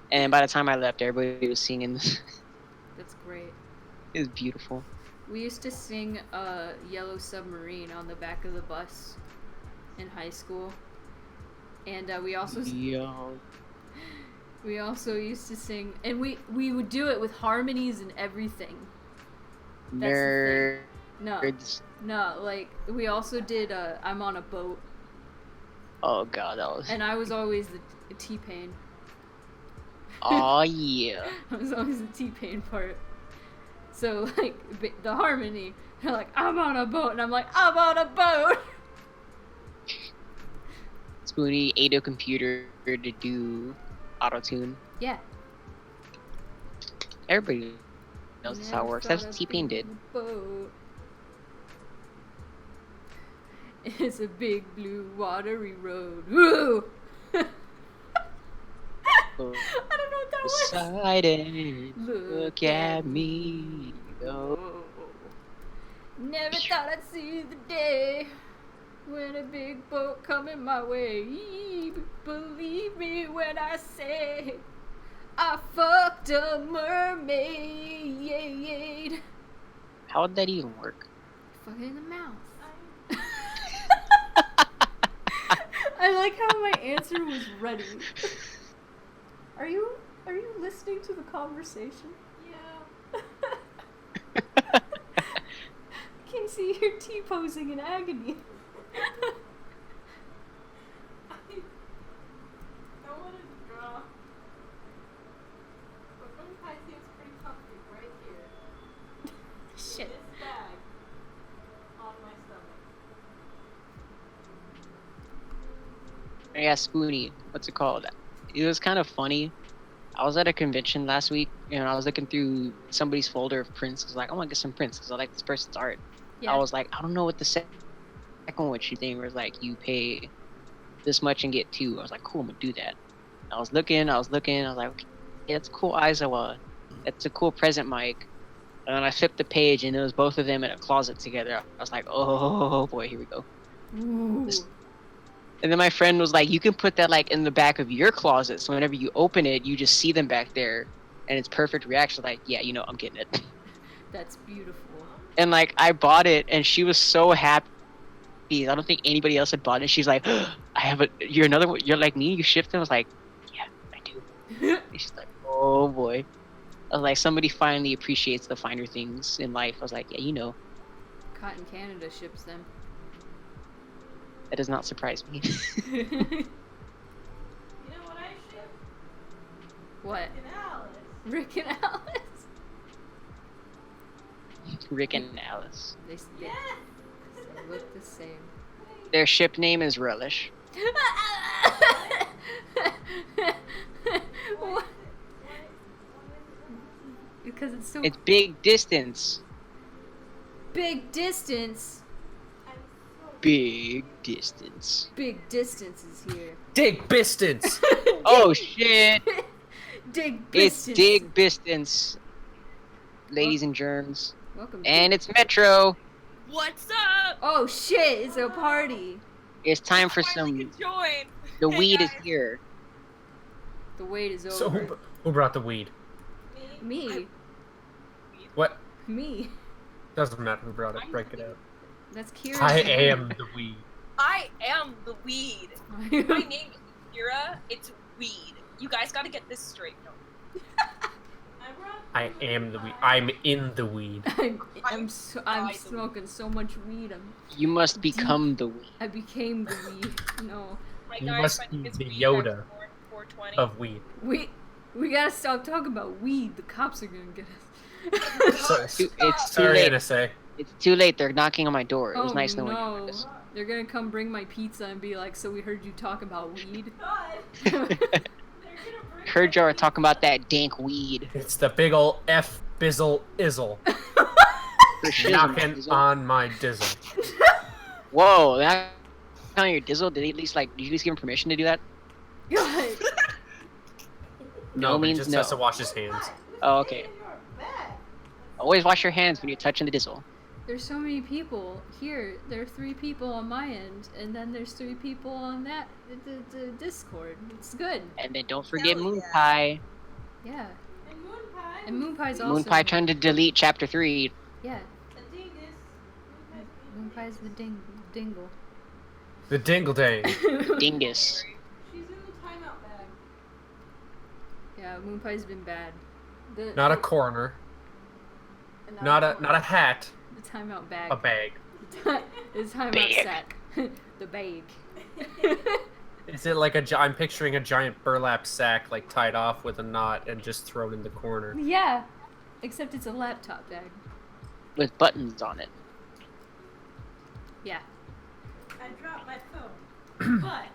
And by the time I left, everybody was singing. That's great. It was beautiful. We used to sing Yellow Submarine on the back of the bus in high school. And we also Yo. we also used to sing, and we would do it with harmonies and everything. That's the thing. Nerds. No, like we also did I'm on a boat, Oh god, that was. and I was always the T-Pain. Oh yeah. I was always the T-Pain part. So like the harmony, they're like I'm on a boat, and I'm like I'm on a boat. Spoonie ate a computer to do auto-tune. Yeah. Everybody knows that's how it Never works. That's thought what I'd T-Pain be did. on a boat. It's a big blue watery road. Woo! Oh. I don't know what that was. Poseidon, look at me go. Never thought I'd see the day when a big boat coming my way. Believe me when I say I fucked a mermaid. How would that even work? Fuck it in the mouth. I I like how my answer was ready. Are you listening to the conversation? yeah. I can see your T-posing in agony. I wanted to draw. But moon pie seems pretty comfy right here. Shit. This bag on my stomach. Yeah, Spoonie. What's it called? It was kind of funny. I was at a convention last week, and I was looking through somebody's folder of prints. I was like, I want to get some prints because I like this person's art. Yeah. I was like, I don't know what the second one should thing was like. You pay this much and get 2. I was like, cool, I'm gonna do that. I was looking. I was like, okay, yeah, that's cool, Aizawa. That's a cool present, Mike. And then I flipped the page, and it was both of them in a closet together. I was like, oh boy, here we go. Ooh. And then my friend was like, you can put that like in the back of your closet, so whenever you open it, you just see them back there, and it's perfect reaction. Like, yeah, you know, I'm getting it. That's beautiful. And like, I bought it, and she was so happy. I don't think anybody else had bought it. She's like, I have a. You're another one. You're like me. You shipped it. I was like, yeah, I do. And she's like, oh boy. I was like, somebody finally appreciates the finer things in life. I was like, yeah, you know, Cotton Canada ships them. that does not surprise me. You know what I ship? What? An Alice. Rick and Alice? Rick and Alice. They Yes! look the same. Their ship name is Relish. What? Because it's so It's big distance. big distance. Big distance. Big distance is here. Dig distance. Oh shit! Dig It's distance. dig distance, ladies and germs, Welcome. and it's Metro. What's up? Oh shit! It's a party. It's time for Finally some. can join. The Hey, weed is guys. here. The wait is So over. who brought the weed? Me? Me. What? Me. Doesn't matter who brought it. Break it out. That's Kira. I am the weed. I am the weed. My name is Kira. It's weed. You guys gotta get this straight. No. I brought I am the weed. I'm in the weed. I'm smoking so much weed. You must become the weed. I became the weed. No. My You guys, must my name be is the Weed. Yoda I'm born 420. Of weed. We gotta stop talking about weed. The cops are gonna get us. So, It's too sorry, late. NSA. It's too late. They're knocking on my door. It was Oh, nice knowing no. you. Guys. They're gonna come bring my pizza and be like, so we heard you talk about weed. God. They're gonna bring Heard y'all my were talking about that dank weed. It's the big ol' F bizzle izzle. For sure. Knocking on my dizzle. Whoa, that on your dizzle? Did he at least did you at least give him permission to do that? God. No, No but he means just no. has to wash his hands. Oh, okay. in your bag. Always wash your hands when you're touching the dizzle. There's so many people here. There are 3 people on my end, and then there's 3 people on that the Discord. It's good. And then don't forget Hell Moon yeah. Pie. Yeah. And moon pie. And Moon Pie's also. Moon Pie trying to delete chapter 3. Yeah. The dingus. Moon Pie's the dingle. The dingle dang. Dingus. She's in the timeout bag. Yeah, Moon Pie's been bad. Not a coroner. Not a hat. The timeout bag. A bag. The timeout Bag. sack. The bag. Is it like I'm picturing a giant burlap sack like tied off with a knot and just thrown in the corner. Yeah. Except it's a laptop bag. With buttons on it. Yeah. I dropped my phone. But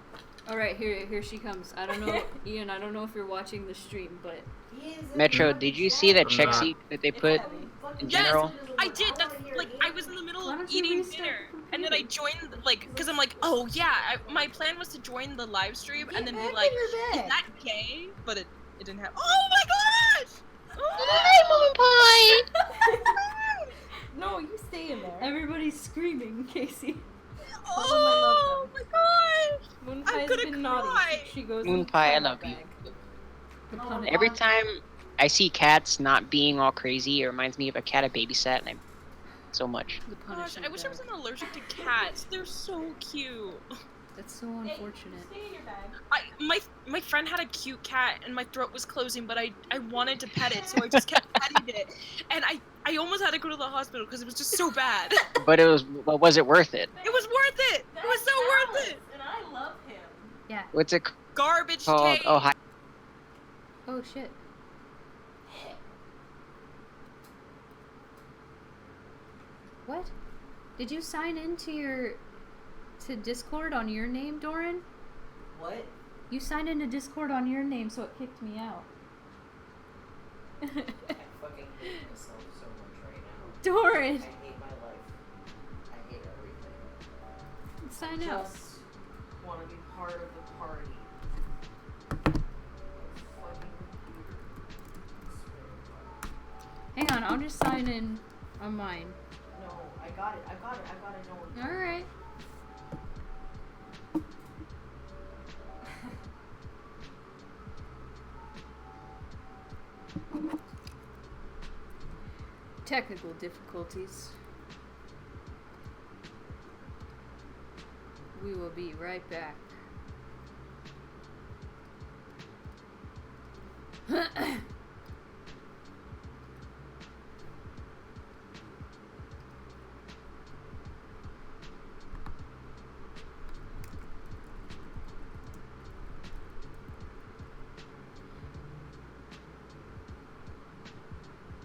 Alright, here she comes. I don't know, Ian, I don't know if you're watching the stream, but Metro, did you see that check not. sheet that they put in Yes, general? I did. That's like I was in the middle Why of don't you eating restart dinner, the and then I joined because I'm like, oh yeah, my plan was to join the live stream and then be like, is that gay? But it didn't happen. Oh my gosh! Hi, Moon Pie! no, you stay in there. everybody's screaming, Casey. Oh my gosh! Moon I'm Pie's gonna been cry. naughty. She goes in Moon the Pie, I timeout love you. bag. Every time I see cats not being all crazy, it reminds me of a cat I babysat, and so much. The Gosh, Punisher. I wish I bag. wasn't allergic to cats. They're so cute. That's so unfortunate. Stay in your bag. My friend had a cute cat and my throat was closing, but I wanted to pet it, so I just kept petting it. And I almost had to go to the hospital because it was just so bad. But was it worth it? It was worth it. It was so worth it. And I love him. Yeah. What's it Garbage called? tape. Oh, hi. Oh shit. What? Did you sign into Discord on your name, Doran? What? You signed into Discord on your name, so it kicked me out. I fucking hate myself so much right now. Doran! I hate my life. I hate everything. Sign out. Just want to be part of the party. Fucking computer. Hang on, I'll just sign in on mine. No, I got it. I got it. No one. Alright. Technical difficulties. We will be right back.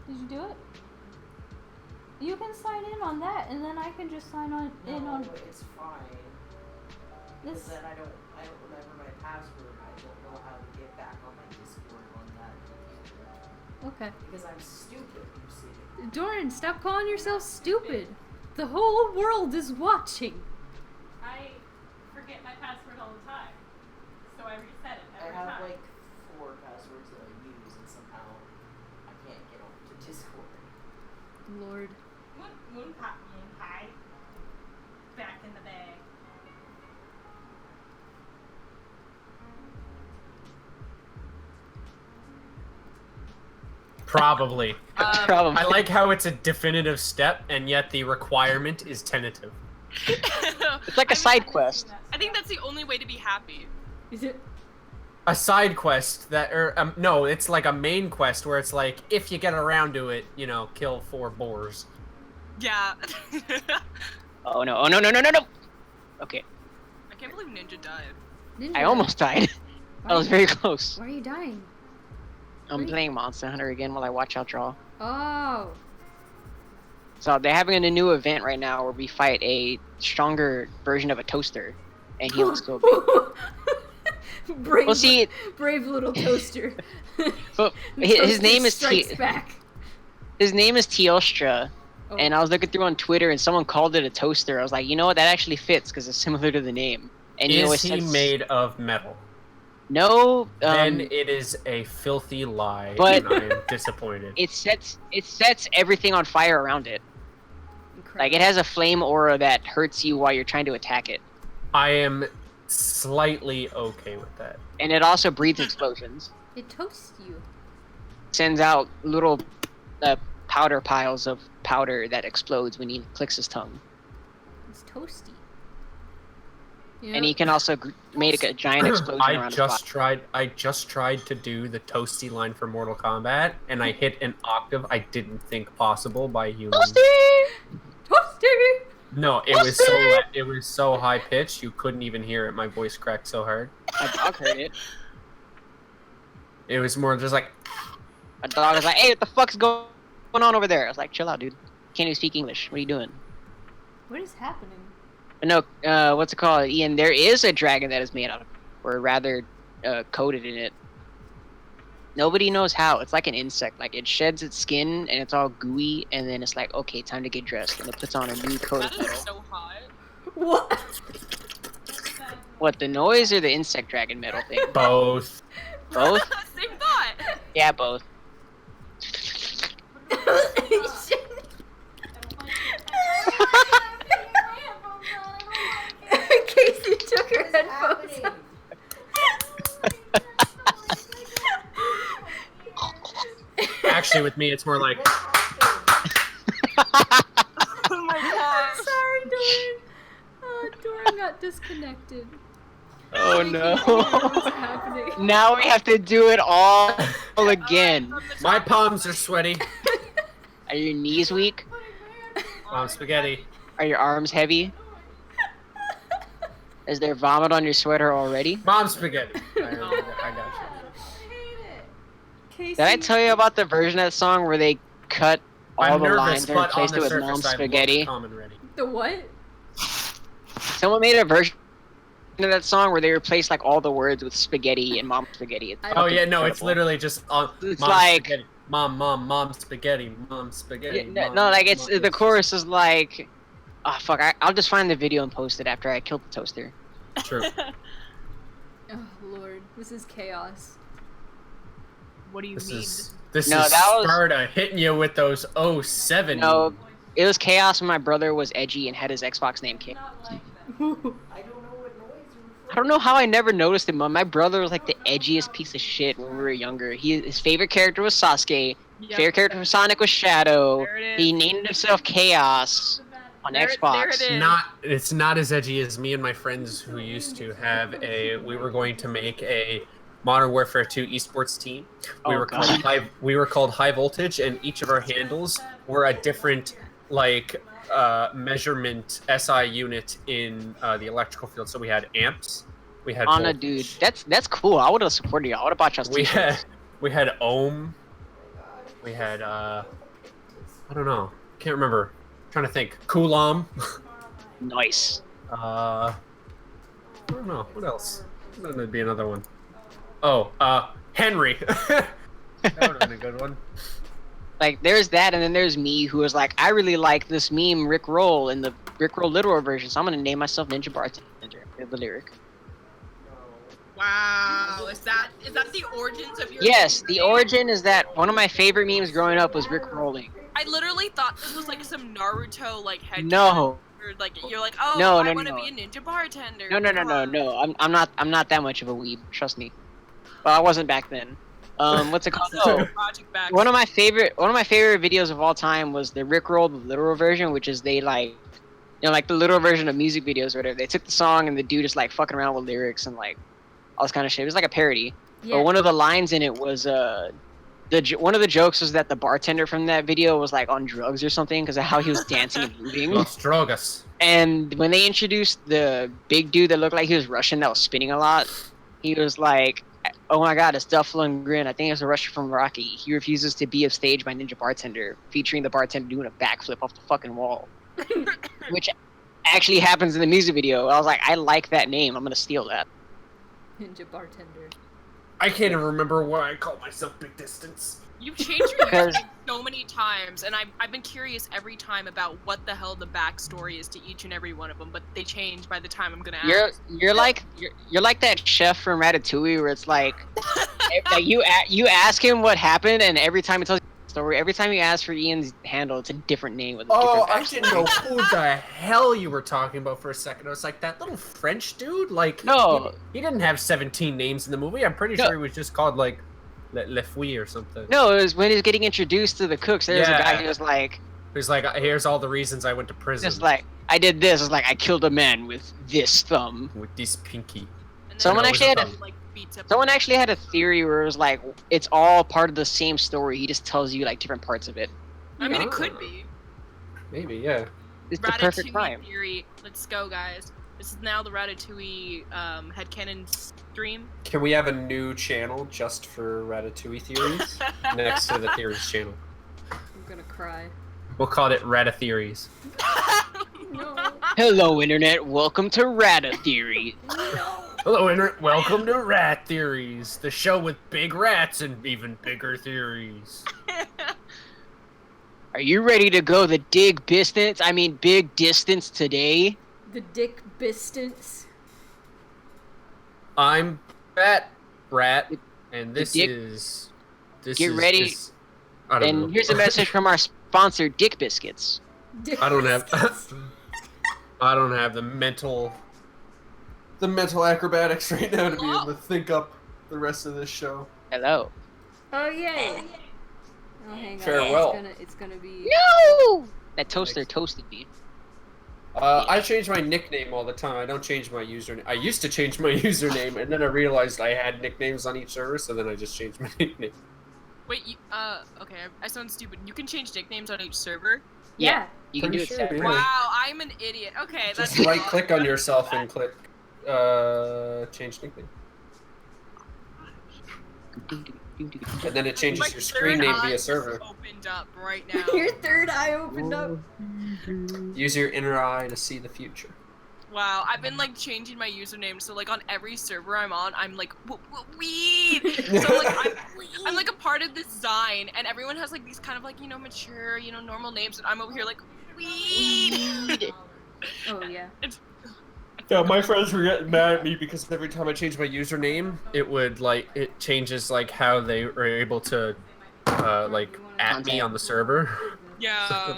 Did you do it? You can sign in on that, and then I can just sign on in No, on it's fine. this. Because then I don't remember my password. I don't know how to get back on my Discord on that computer. Okay. Because I'm stupid, you see. Doran, stop calling yourself stupid. The whole world is watching. I forget my password all the time. So I reset it I every have time. like 4 passwords that I use, and somehow I can't get onto Discord. Lord. Moon pie. Back in the bag. Probably. Probably. I like how it's a definitive step, and yet the requirement is tentative. It's like a side quest. I think that's the only way to be happy. Is it? A side quest that, or no, it's like a main quest where it's like, if you get around to it, you know, kill 4 boars. Yeah. Oh no! Oh no! No! No! No! No! Okay, I can't believe Ninja died. Ninja. I almost died. Why I was very close. Why are you dying? I'm Wait. playing Monster Hunter again while I watch out draw. Oh. So they're having a new event right now where we fight a stronger version of a toaster, and he looks so big. brave, Well, see, brave little toaster. but The his toaster name is strikes back. his name is Teostra, Oh. and I was looking through on Twitter, and someone called it a toaster. I was like, you know what, that actually fits because it's similar to the name. And you know, Is he made of metal? No. Then it is a filthy lie, but- and I am disappointed. It sets everything on fire around it. Incredible. Like it has a flame aura that hurts you while you're trying to attack it, I am slightly okay with that. and it also breathes explosions. It toasts you. Sends out little powder piles of powder that explodes when he clicks his tongue. It's toasty. And he can also make a giant explosion around his body. I just tried to do the toasty line for Mortal Kombat, and I hit an octave I didn't think possible by humans. Toasty! No, it was so high pitched you couldn't even hear it. My voice cracked so hard. My dog heard it. It was more just like, My dog was like, "Hey, what the fuck's going on over there?" I was like, "Chill out, dude. Can't even speak English. What are you doing?" What is happening? But no, what's it called, Ian? There is a dragon that is made out of, or rather, coated in it. Nobody knows how. It's like an insect. Like it sheds its skin and it's all gooey, and then it's like, okay, time to get dressed, and it puts on a new coat That of is metal. so hot. What? What, the noise or the insect dragon metal thing? both. Both? Same thought. Yeah, both. Casey took her What is headphones happening? off. Actually, with me, it's more like, What happened? disconnected. Oh I can't hear what's no. happening. Now we have to do it all again. From the My top. palms are sweaty. Are your knees weak? Mom spaghetti. Are your arms heavy? Is there vomit on your sweater already? Mom spaghetti. I got you. Casey, Did I tell you about the version of that song where they cut all I'm the nervous, lines and but on replaced the it with surface, mom's I look spaghetti? calm and ready. the what? Someone made a version of that song where they replaced like all the words with spaghetti and mom's spaghetti. It's I- Oh fucking yeah, no, it's incredible. literally just It's mom like- spaghetti. Mom spaghetti. Mom spaghetti. Yeah, mom, no, like it's mom. the chorus is like, oh fuck, I'll just find the video and post it after I kill the toaster. True. Oh lord, this is chaos. What do you This mean? is No, that was- Sparta hitting you with those 07. No, it was chaos when my brother was edgy and had his Xbox name King. I don't know what noise you're I don't know how I never noticed him. My brother was like the edgiest piece of shit when we were younger. His favorite character was Sasuke. Yep. Favorite character from Sonic was Shadow. There it He is. named himself Chaos on There Xbox. it is. It's not as edgy as me and my friends who used to have we were going to make a Modern Warfare 2 esports team. We Oh, were God. called High Voltage, and each of our handles were a different measurement SI unit in the electrical field. So we had amps, we had Anna, voltage, dude, that's cool. I would have supported you. I would have bought y'all's we t-shirts. had we had ohm, we had I don't know, can't remember. Trying to think. Coulomb. Nice. I don't know. What else? Then there'd be another one. Oh, Henry. That would have been a good one. Like, there's that, and then there's me, who was like, I really like this meme Rick Roll in the Rick Roll literal version, so I'm gonna name myself Ninja Bartender. The lyric. Wow, is that the origins of your? Yes, the name? origin is that one of my favorite memes growing up was Rick rolling. I literally thought this was like some Naruto like head. No. Or like you're like, oh, No, I no, want to no. be a ninja bartender. No. I'm not that much of a weeb. Trust me. Well, I wasn't back then. What's it called? Oh, Project back. one of my favorite videos of all time was the Rick Roll the literal version, which is they like, you know, like the literal version of music videos or whatever. They took the song and the dude is like fucking around with lyrics and like all this kind of shit. It was like a parody. Yeah. But one of the lines in it was one of the jokes was that the bartender from that video was like on drugs or something because of how he was dancing and moving. Los Drogas. And when they introduced the big dude that looked like he was Russian that was spinning a lot, he was like, "Oh my God, it's Duff Lundgren. I think it's a Russian from Rocky. He refuses to be upstaged by Ninja Bartender," featuring the bartender doing a backflip off the fucking wall, which actually happens in the music video. I was like, I like that name. I'm gonna steal that. Ninja bartender. I can't even remember why I call myself Big Distance. You've changed your Because- username so many times, and I've been curious every time about what the hell the backstory is to each and every one of them, but they change by the time I'm gonna ask. You're like that chef from Ratatouille where it's like you ask him what happened, and every time he tells you the story, every time you ask for Ian's handle, it's a different name with a Oh, different I backstory. didn't know who the hell you were talking about for a second. I was like, that little French dude? Like, No. he didn't have 17 names in the movie. I'm pretty No. sure he was just called, like, Le Fouille or something. No, it was when he was getting introduced to the cooks. There was a guy Yeah. who was like, He's like, here's all the reasons I went to prison. just like, I did this. It's like I killed a man with this thumb. with this pinky. And then Someone he actually had a- like beats up. Someone actually had a theory where it was like it's all part of the same story. He just tells you like different parts of it. I mean, it Oh. could be. Maybe, yeah. It's the perfect Ratatouille crime. theory. Let's go, guys. This is now the Ratatouille headcanon stream. Can we have a new channel just for Ratatouille theories next to the theories channel? I'm gonna cry. We'll call it Rata Theories. No. Hello, internet. Welcome to Rata Theory. Hello, Internet. Welcome to Rat Theories, the show with big rats and even bigger theories. Are you ready to go the big distance today? The dick distance. I'm Fat Rat, and this Dick- is. This Get is, ready. is- I don't know. And here's a message from our sponsor, Dick Biscuits. Dick I don't have. biscuits. I don't have the mental acrobatics right now to be able to think up the rest of this show. Hello. Oh yay. Oh, hang on. Farewell. It's gonna be. No! That toaster toasted me. I change my nickname all the time. I don't change my username. I used to change my username, and then I realized I had nicknames on each server, so then I just changed my nickname. Wait, okay, I sound stupid. You can change nicknames on each server? Yeah. You can do Pretty it sure, separate. yeah. Wow, I'm an idiot. Okay, that's Just right-click on yourself and click change nickname. And then it changes My your screen third name eye via just server. opened up right now. Your third eye opened up. Use your inner eye to see the future. Wow, I've been like changing my username, so like on every server I'm on, I'm like weed. So like I'm like a part of this Zine, and everyone has like these kind of like mature, normal names, and I'm over here like weed. Oh yeah. Yeah, my friends were getting mad at me because every time I changed my username, it changes like how they were able to like at me on the server. Yeah.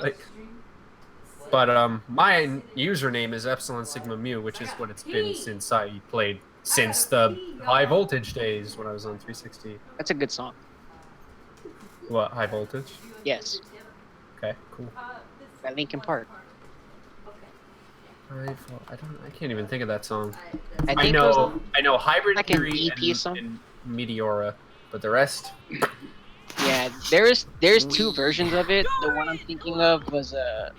But my username is Epsilon Sigma Mu, which is what it's been since I played since the High Voltage days when I was on 360. That's a good song. What, High Voltage? Yes. Okay, cool. By Linkin Park. I can't even think of that song. I I think it was know Hybrid like an Theory EP song? and Meteora, but the rest. Yeah, there's two versions of it. The one I'm thinking of was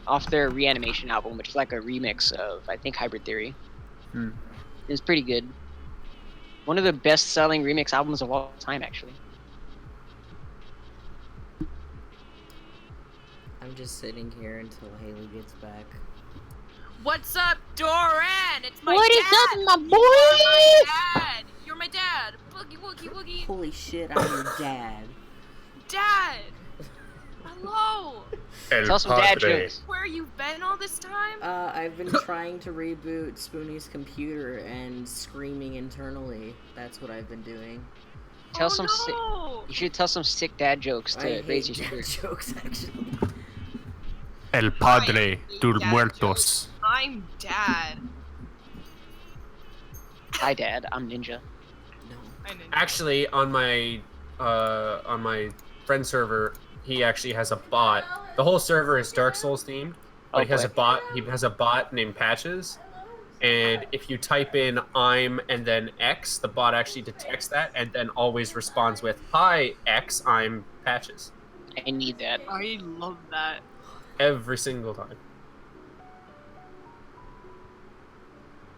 off their Reanimation album, which is like a remix of I think Hybrid Theory. Hmm. It's pretty good. One of the best-selling remix albums of all time, actually. I'm just sitting here until Haley gets back. What's up, Doran? It's my What dad. is up, my boy? You're my dad. You're my dad. Boogie woogie woogie. Holy shit, I'm your dad. Dad. Hello. Tell some dad jokes. Where you been all this time? I've been trying to reboot Spoonie's computer and screaming internally. That's what I've been doing. Tell some sick. no. You should tell some sick dad jokes I to hate raise your dad spirits. jokes, actually. El Padre tus muertos. I'm dad. Hi, Dad. I'm Ninja. No. I didn't. Actually, on my friend server, he actually has a bot. The whole server is Dark Souls themed. But he has a boy. bot. He has a bot named Patches, and if you type in "I'm" and then X, the bot actually detects that and then always responds with "Hi X, I'm Patches" I need that. I love that. every single time.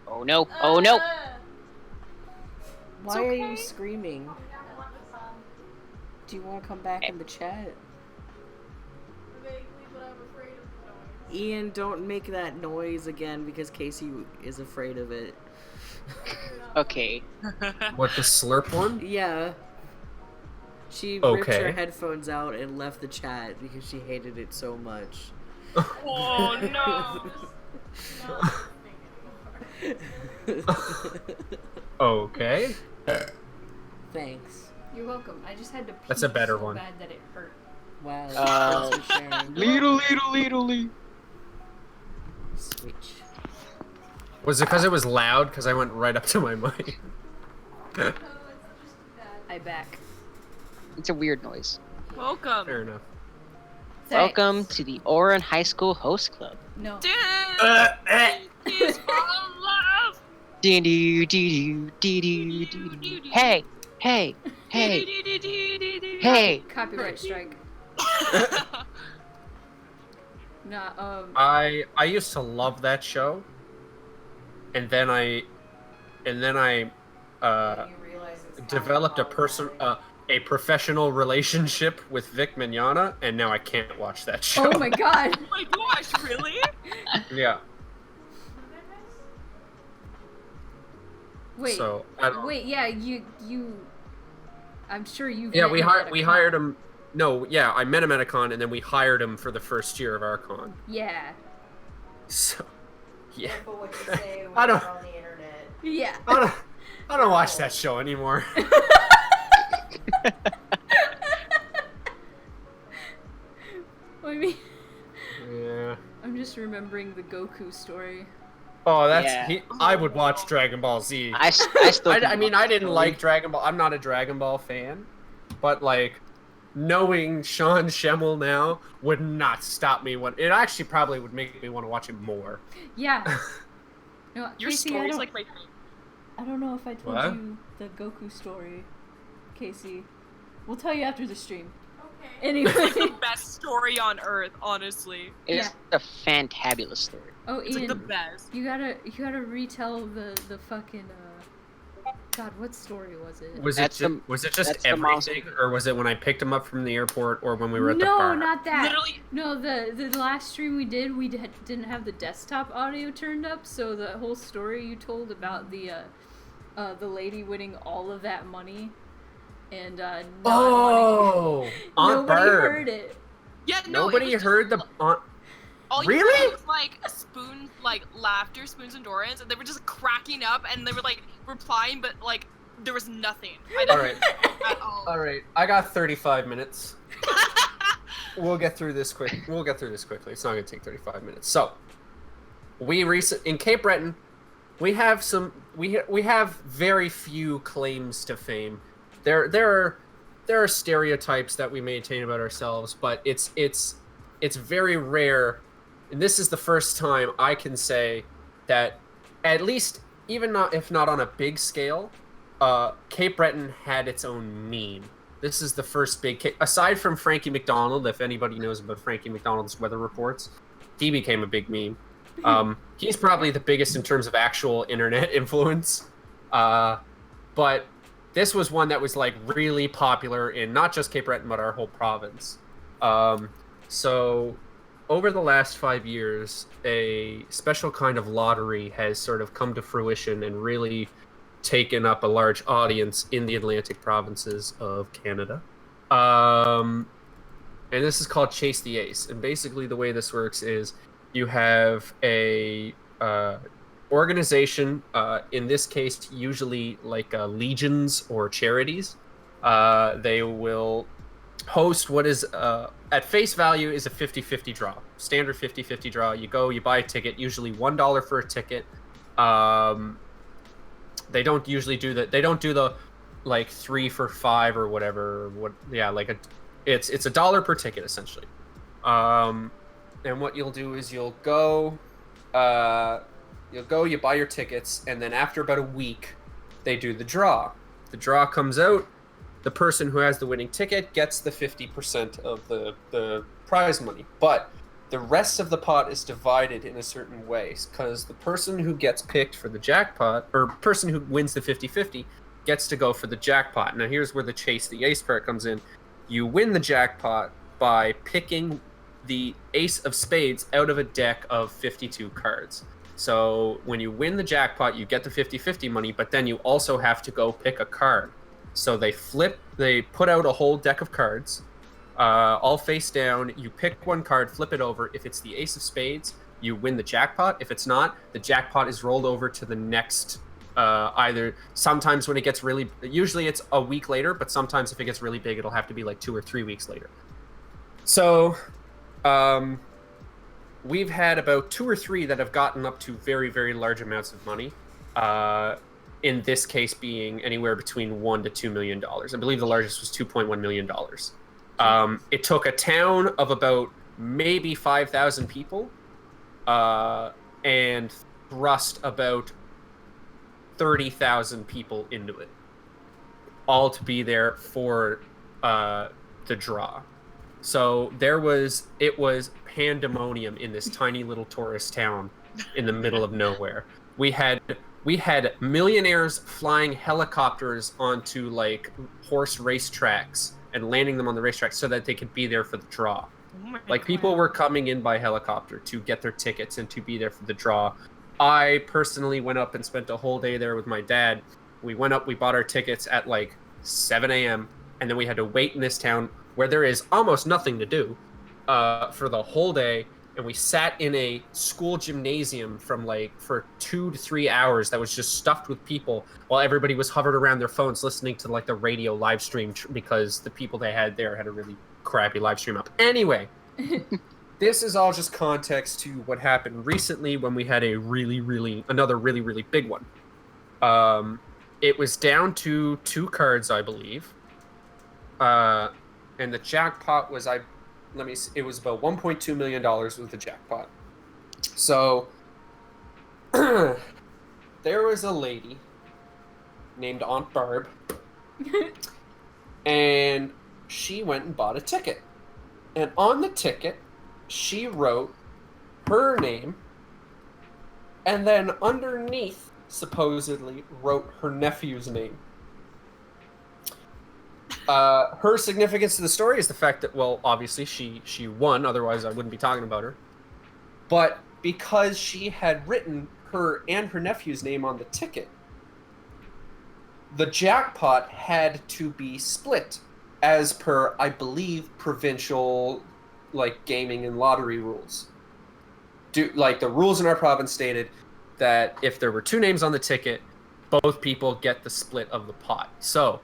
Oh no! Oh no! Why are you okay. screaming? Do you want to come back in the chat? Ian, don't make that noise again because Casey is afraid of it. Okay. What, the slurp one? Yeah. She ripped Okay. her headphones out and left the chat because she hated it so much. Oh no. Okay. Thanks. You're welcome. I just had to pee That's a better so one. bad that it hurt. Wow. Uh, Thanks for sharing. Leedle. Switch. Was it because it was loud? Because I went right up to my mic. I back. It's a weird noise. Welcome. Fair enough. Welcome to the Oran High School Host Club. No. Dad is all love. Hey! Hey! Copyright strike. Nah. I used to love that show, and then I You realize it's developed a copyrighted. a professional relationship with Vic Mignogna, and now I can't watch that show. Oh my god. Oh my gosh, really? Yeah. Wait. So I don't. Wait. Yeah. You. I'm sure you. Yeah, we hired him. No, yeah, I met him at a con, and then we hired him for the first year of our con. Yeah. So, yeah. Careful what you say when I don't- you're on the internet. Yeah. I don't watch that show anymore. I mean, Yeah. I'm just remembering the Goku story. Oh, that's Yeah. I would watch Dragon Ball Z. I still. I mean, I didn't like Dragon Ball. I'm not a Dragon Ball fan, but like, knowing Sean Schemmel now would not stop me. It actually probably would make me want to watch it more. Yeah. No, Your Casey, story's like my I don't know if I told What? you the Goku story, Casey. We'll tell you after the stream. Okay. Anyway. It's like the best story on earth, honestly. It's a fantabulous story. Oh, It's Ian, like the best. you gotta retell the fucking God, what story was it? Was That's it just that's the everything, or was it when I picked him up from the airport, or when we were at the No, bar? not that. Literally, No, the last stream we didn't have the desktop audio turned up, so the whole story you told about the lady winning all of that money and not Oh, wanting... Aunt Nobody Barb. heard it. yeah, no. Nobody it was heard just, the Aunt. all you Really? heard was like a spoon, like laughter, spoons and Dorians, and they were just cracking up, and they were like replying, but like there was nothing. I All didn't right, at all. all right. I got 35 minutes. We'll get through this quick. We'll get through this quickly. It's not going to take 35 minutes. So, in Cape Breton, we have we have very few claims to fame. There are stereotypes that we maintain about ourselves, but it's very rare, and this is the first time I can say that, at least even not if not on a big scale, Cape Breton had its own meme. This is the first big aside from Frankie McDonald. If anybody knows about Frankie McDonald's weather reports, he became a big meme. He's probably the biggest in terms of actual internet influence. But this was one that was like really popular in not just Cape Breton, but our whole province. So over the last 5 years, a special kind of lottery has sort of come to fruition and really taken up a large audience in the Atlantic provinces of Canada. And this is called Chase the Ace. And basically the way this works is you have a organization, in this case, usually like legions or charities. They will host what is, at face value, is a 50-50 draw. Standard 50-50 draw. You go, you buy a ticket, usually $1 for a ticket. They don't usually do that. They don't do the like 3 for $5 or whatever. It's $1 per ticket essentially. And what you'll do is you'll go, you buy your tickets, and then after about a week, they do the draw. The draw comes out. The person who has the winning ticket gets the 50% of the prize money, but the rest of the pot is divided in a certain way, because the person who gets picked for the jackpot, or person who wins the 50-50, gets to go for the jackpot. Now here's where the Chase the Ace part comes in. You win the jackpot by picking the Ace of Spades out of a deck of 52 cards. So when you win the jackpot, you get the 50-50 money, but then you also have to go pick a card. So they put out a whole deck of cards, all face down. You pick one card, flip it over. If it's the Ace of Spades, you win the jackpot. If it's not, the jackpot is rolled over to the next, either sometimes when it gets really, usually it's a week later, but sometimes if it gets really big, it'll have to be like 2 or 3 weeks later. So, we've had about 2 or 3 that have gotten up to very, very large amounts of money. In this case being anywhere between $1 to $2 million. I believe the largest was $2.1 million. It took a town of about maybe 5,000 people and thrust about 30,000 people into it, all to be there for the draw. So it was pandemonium in this tiny little tourist town in the middle of nowhere. We had millionaires flying helicopters onto like horse racetracks and landing them on the racetrack so that they could be there for the draw. Like people were coming in by helicopter to get their tickets and to be there for the draw. I personally went up and spent a whole day there with my dad. We went up, we bought our tickets at like 7 a.m. and then we had to wait in this town where there is almost nothing to do for the whole day. And we sat in a school gymnasium for 2 to 3 hours that was just stuffed with people while everybody was hovered around their phones listening to like the radio live stream because the people they had there had a really crappy live stream up. Anyway, this is all just context to what happened recently when we had another really big one. It was down to 2 cards, I believe. and the jackpot was it was about $1.2 million was the jackpot. So there was a lady named Aunt Barb, and she went and bought a ticket. And on the ticket, she wrote her name, and then underneath, supposedly, wrote her nephew's name. Her significance to the story is the fact that, well, obviously she won, otherwise I wouldn't be talking about her. But because she had written her and her nephew's name on the ticket, the jackpot had to be split as per, I believe, provincial, like, gaming and lottery rules. The rules in our province stated that if there were 2 names on the ticket, both people get the split of the pot. So,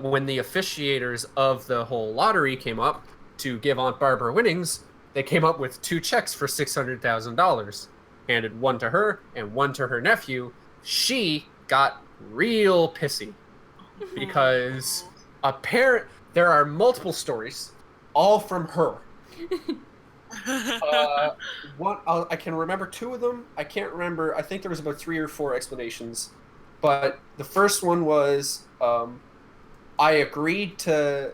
when the officiators of the whole lottery came up to give Aunt Barb her winnings, they came up with 2 checks for $600,000. Handed one to her and one to her nephew. She got real pissy because there are multiple stories, all from her. I can remember 2 of them. I can't remember. I think there was about 3 or 4 explanations. But the first one was, I agreed to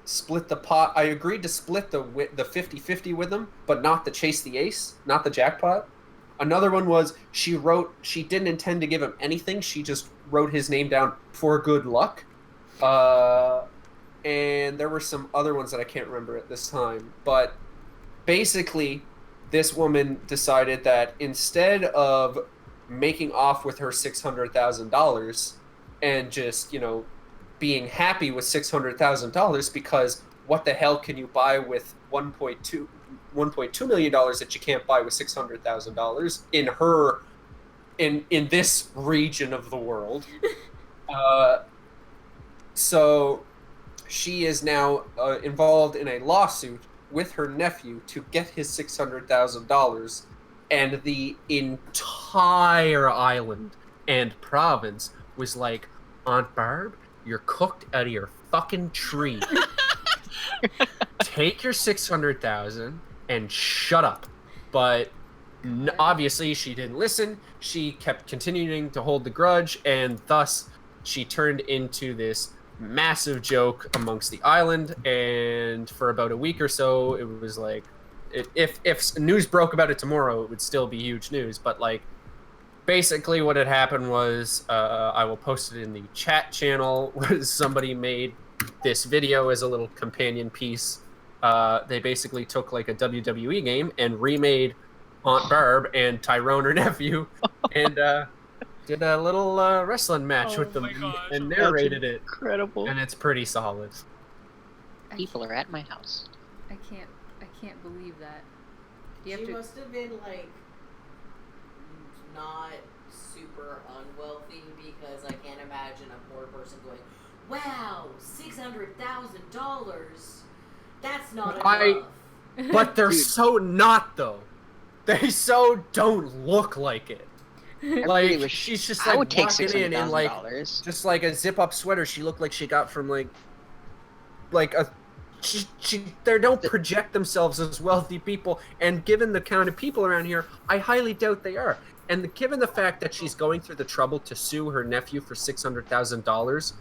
split the pot. I agreed to split the 50-50 with them, but not the chase the ace, not the jackpot. Another one was she didn't intend to give him anything. She just wrote his name down for good luck. And there were some other ones that I can't remember at this time. But basically, this woman decided that instead of making off with her $600,000 and just, being happy with $600,000, because what the hell can you buy with $1.2 million that you can't buy with $600,000 in this region of the world? So she is now involved in a lawsuit with her nephew to get his $600,000, and the entire island and province was like, Aunt Barb, you're cooked out of your fucking tree. Take your $600,000 and shut up. But obviously she didn't listen. She kept continuing to hold the grudge, and thus she turned into this massive joke amongst the island. And for about a week or so, it was like, if news broke about it tomorrow, it would still be huge news. But like, basically what had happened was, I will post it in the chat channel, where somebody made this video as a little companion piece. They basically took like a WWE game and remade Aunt Barb and Tyrone, her nephew, and did a little wrestling match with them and narrated it. Incredible. And it's pretty solid. People are at my house. I can't believe that. She must have been like not super unwealthy, because I can't imagine a poor person going, wow, $600,000. That's not enough. But they're so not, though. They so don't look like it. Like, she's just like walking in like just like a zip-up sweater. She looked like she got from like a. They don't project themselves as wealthy people, and given the kind of people around here, I highly doubt they are. And given the fact that she's going through the trouble to sue her nephew for $600,000,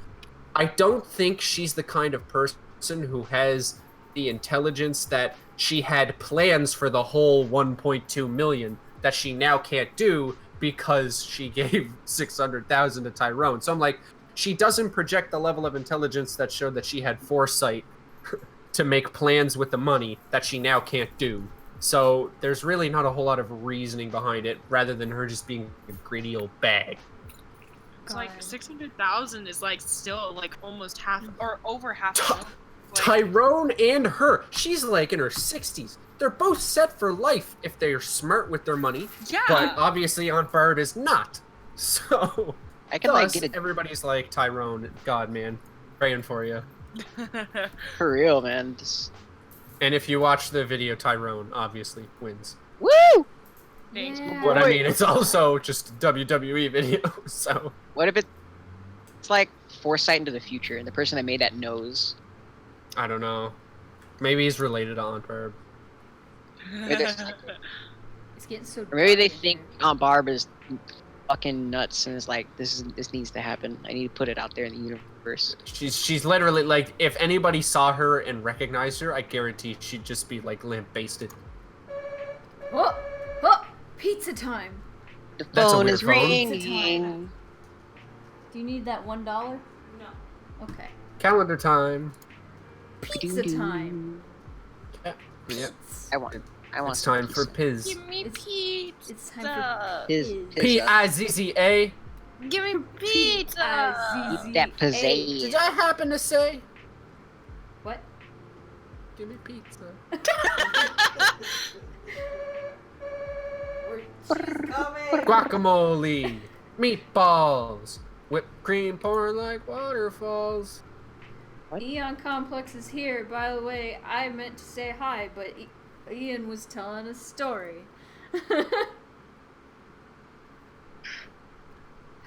I don't think she's the kind of person who has the intelligence that she had plans for the whole 1.2 million that she now can't do because she gave 600,000 to Tyrone. So I'm like, she doesn't project the level of intelligence that showed that she had foresight to make plans with the money that she now can't do. So there's really not a whole lot of reasoning behind it, rather than her just being a greedy old bag. It's like 600,000 is like still like almost half or over half. Tyrone and her, she's like in her 60s. They're both set for life if they're smart with their money. Yeah. But obviously Aunt Barb is not. So I can like get it. Everybody's like, Tyrone, God, man, praying for you. For real, man. And if you watch the video, Tyrone obviously wins. Woo! Thanks. Yeah. But I mean, it's also just a WWE video, so. What if it's like foresight into the future, and the person that made that knows? I don't know. Maybe he's related to Aunt Barb. It's getting so. Or maybe they dark in think here. Aunt Barb is fucking nuts and is like, this needs to happen. I need to put it out there in the universe. She's literally like, if anybody saw her and recognized her, I guarantee she'd just be like lamp-basted. Oh, oh, pizza time. The That's a phone weird is phone. ringing. Do you need that $1? No. Okay. Calendar time. Pizza time. Yep. I want It's some time for pizza. Piz. Give me It's- pizza. It's time for Piz- Piz. Pizza. P-I-Z-Z-A. Give me pizza. Eat that pizzazz. Did I happen to say? What? Give me pizza. She's coming. Guacamole. Meatballs. Whipped cream pouring like waterfalls. Eon Complex is here. By the way, I meant to say hi, but Ian was telling a story.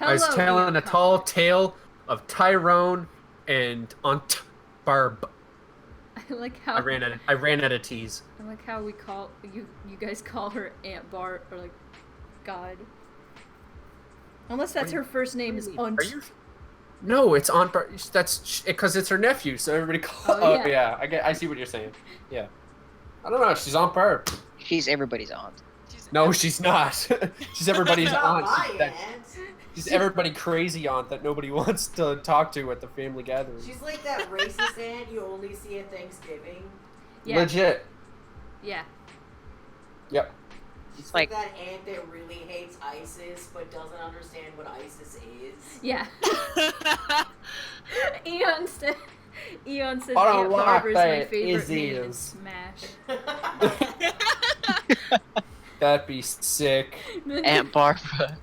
I was Hello, telling Eon a tall Complex. tale of Tyrone and Aunt Barb. I like how I ran out of teas. I like how we call you guys call her Aunt Bart or like God. Unless that's her first name is Aunt. Are you? No, it's Aunt Barb. That's because it's her nephew, so everybody calls. Oh, Oh, yeah. yeah. I see what you're saying. Yeah. I don't know. She's Aunt Barb. She's everybody's aunt. No, she's not. She's everybody's Not aunt. my That- aunt. She's everybody crazy aunt that nobody wants to talk to at the family gathering. She's like that racist aunt you only see at Thanksgiving. Yeah. Legit. Yeah. Yep. She's Like- like that aunt that really hates ISIS but doesn't understand what ISIS is. Yeah. Eon said I don't Aunt like Barbara's my that favorite name in is. Smash. That'd be sick. Aunt Barbara.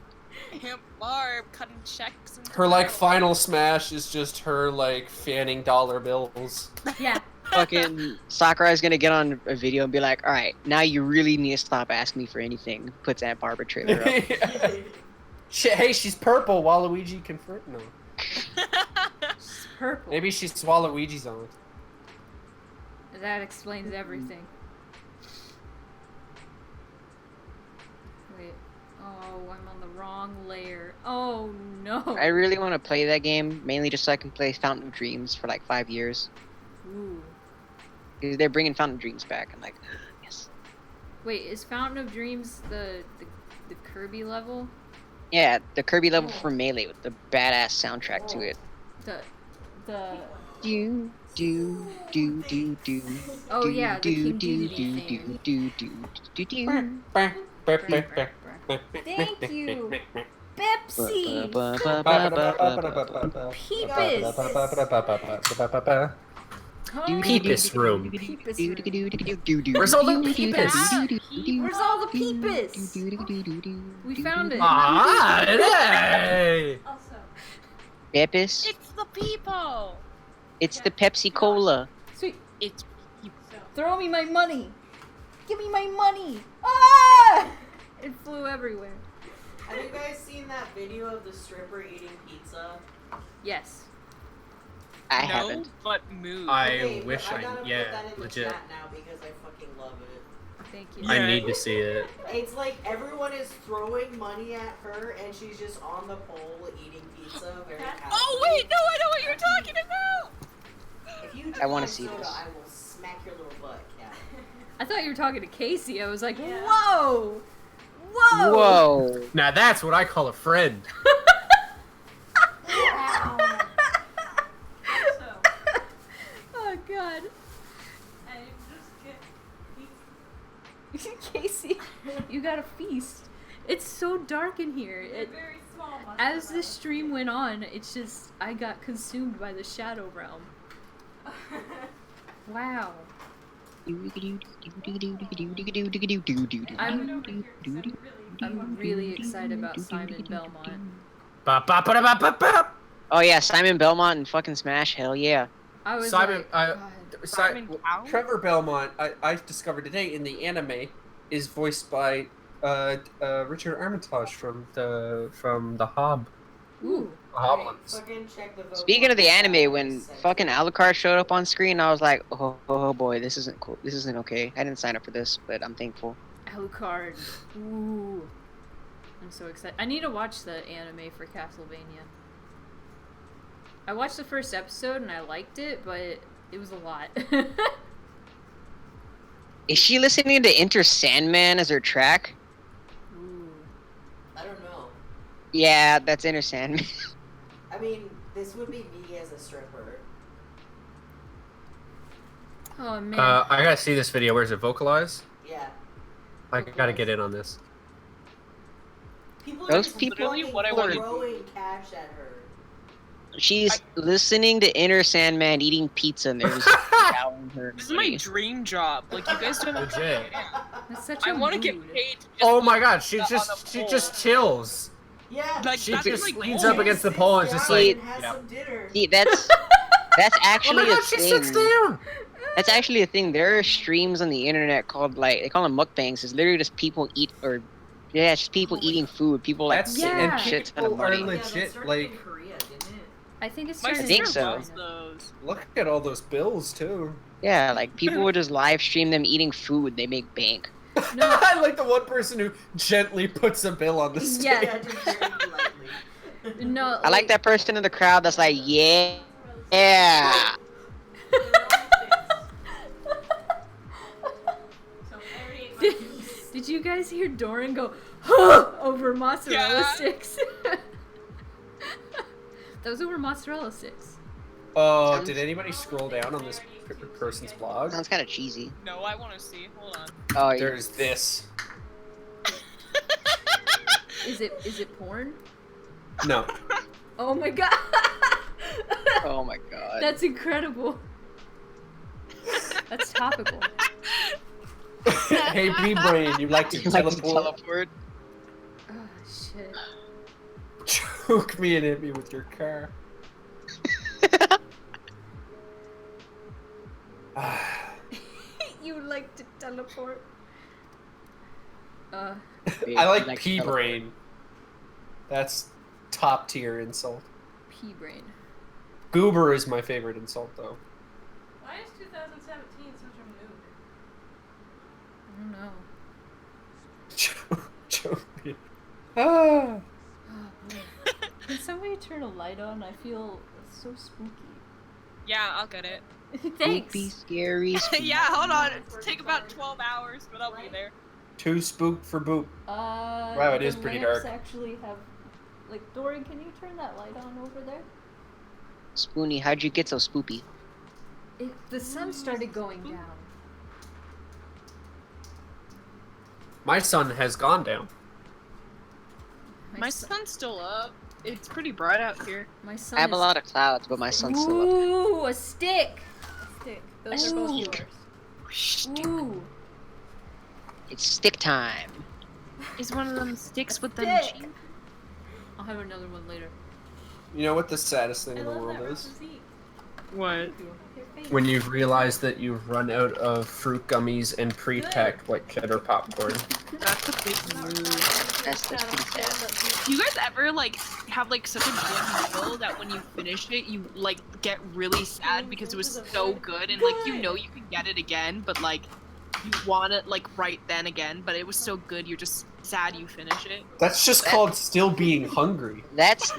Aunt Barb cutting checks. And Her like final smash is just her like fanning dollar bills. Yeah. Fucking Sakurai's gonna get on a video and be like, alright, now you really need to stop asking me for anything. Puts Aunt Barbara trailer up. Hey, she's purple. Waluigi confirmed. No, She's purple. maybe she's Waluigi's aunt. That explains everything. Wait. Oh, I'm on the wrong layer. Oh no. I really want to play that game, mainly just so I can play Fountain of Dreams for like 5 years. Ooh. 'Cause they're bringing Fountain of Dreams back. I'm like, yes. Wait, is Fountain of Dreams the Kirby level? Yeah, the Kirby level for Melee with the badass soundtrack to it. The Do do do do do. Oh yeah, the King do Dedede do thing. do do do do. Thank you, Pepsi. Peepus room. Peepus. Where's all the Peepus? Where's all the Peepus? We found it. Ah, hey! Also, Pepis? It's the people. It's the Pepsi Cola. Sweet. It's so Throw me my money. Give me my money. Ah! It flew everywhere. Have you guys seen that video of the stripper eating pizza? Yes. I no, haven't. but move. Okay, but wish I gotta put yeah, that in the legit. chat now because I fucking love it. Thank you. Yeah. I need to see it. It's like everyone is throwing money at her and she's just on the pole eating pizza very happily. Oh wait, no, I know what you're talking about. If you I wanna decline see soda, this. I will smack your little butt, cat. I thought you were talking to Casey. I was like, Yeah. whoa, whoa, Whoa. Now that's what I call a friend. so Oh God, I just get Casey, you got a feast. It's so dark in here. they're It, very small. as the stream went on, it's just I got consumed by the shadow realm. Wow. I'm really excited about Simon Belmont. Ba, ba, ba, ba, ba, ba. Oh yeah, Simon Belmont and fucking Smash, hell yeah. I was Simon, like, God. Simon Cowell? Trevor Belmont, I discovered today in the anime, is voiced by Richard Armitage from the Hob. Ooh. Hoblins. Fucking check the vote Speaking of the box anime, out when in a second. fucking Alucard showed up on screen, I was like, oh boy, this isn't cool. This isn't okay. I didn't sign up for this, but I'm thankful. Alucard. Ooh. I'm so excited. I need to watch the anime for Castlevania. I watched the first episode and I liked it, but it was a lot. Is she listening to Enter Sandman as her track? Ooh. I don't know. Yeah, that's Enter Sandman. I mean, this would be me as a stripper. Oh man. I gotta see this video. Where's it vocalized? Yeah. I gotta get in on this. People Those are just people fucking what I wanna do. throwing cash at her. She's listening to Enter Sandman eating pizza and they're just showering her. This is my money. dream job. Like you guys don't Legit. understand. That's such a I want to get mood. paid. To just Oh my eat god, she pizza on a just pole. chills. Yeah. Like, She that's just like leans gold. up against the pole and is just down like, and has yeah. some dinner. See, that's Oh actually my god, a she thing. sits down. That's actually a thing. There are streams on the internet called they call them mukbangs. It's literally just people it's just people eating food. People like That's Yeah. spending and shit ton of people are money. legit like. Korea, didn't it? I think it's My starting think sister so. loves those. Look at all those bills too. Yeah, like people would just live stream them eating food. They make bank. No. I like the one person who gently puts a bill on the stage. Yeah. Yeah, just very politely. No. I like that person in the crowd that's like, yeah. So I already ate my Did, juice. did you guys hear Doran go huh, over mozzarella Yeah. sticks? Those were mozzarella sticks. Oh, did anybody scroll down on this person's blog? Sounds kind of cheesy. No, I want to see. Hold on. Oh, yeah. There's this. Is it porn? No. Oh my god. Oh my god. That's incredible. That's topical. Hey, P Brain, you like to You like to teleport? teleport? Oh shit. Choke me and hit me with your car. You like to teleport. I You like to P teleport. Brain. That's top tier insult. Pea brain. Goober is my favorite insult though. Why is 2017 such a mood? I don't know. Choke me. Ah. Oh boy. Can somebody turn a light on? I feel so spooky. Yeah, I'll get it. Thanks. Spooky, scary. Spooky. Yeah, hold on. It'll take about 12 hours, but I'll be there. Too spooked for boop. Wow, it is pretty dark. Actually have, like, Dory, can you turn that light on over there? Spoony, how'd you get so spoopy? The sun started going down. My sun has gone down. My sun's still up. It's pretty bright out here. My sun I have a is- lot of clouds, but my sun's still up. Ooh, a stick. Stick. Those are Ooh. both yours. Ooh. It's stick time. Is one of them sticks with them Stick. cheese? I'll have another one later. You know what the saddest thing I in the love world that is? Rose's eat. What? Your face. When you've realized that you've run out of fruit gummies and pre-packed white cheddar popcorn. That's a big move. That's pretty sad. Do you guys ever like have like such a good meal that when you finish it you like get really sad because it was so good and like you know you can get it again but like you want it like right then again but it was so good you're just sad you finish it. That's just called still being hungry. That's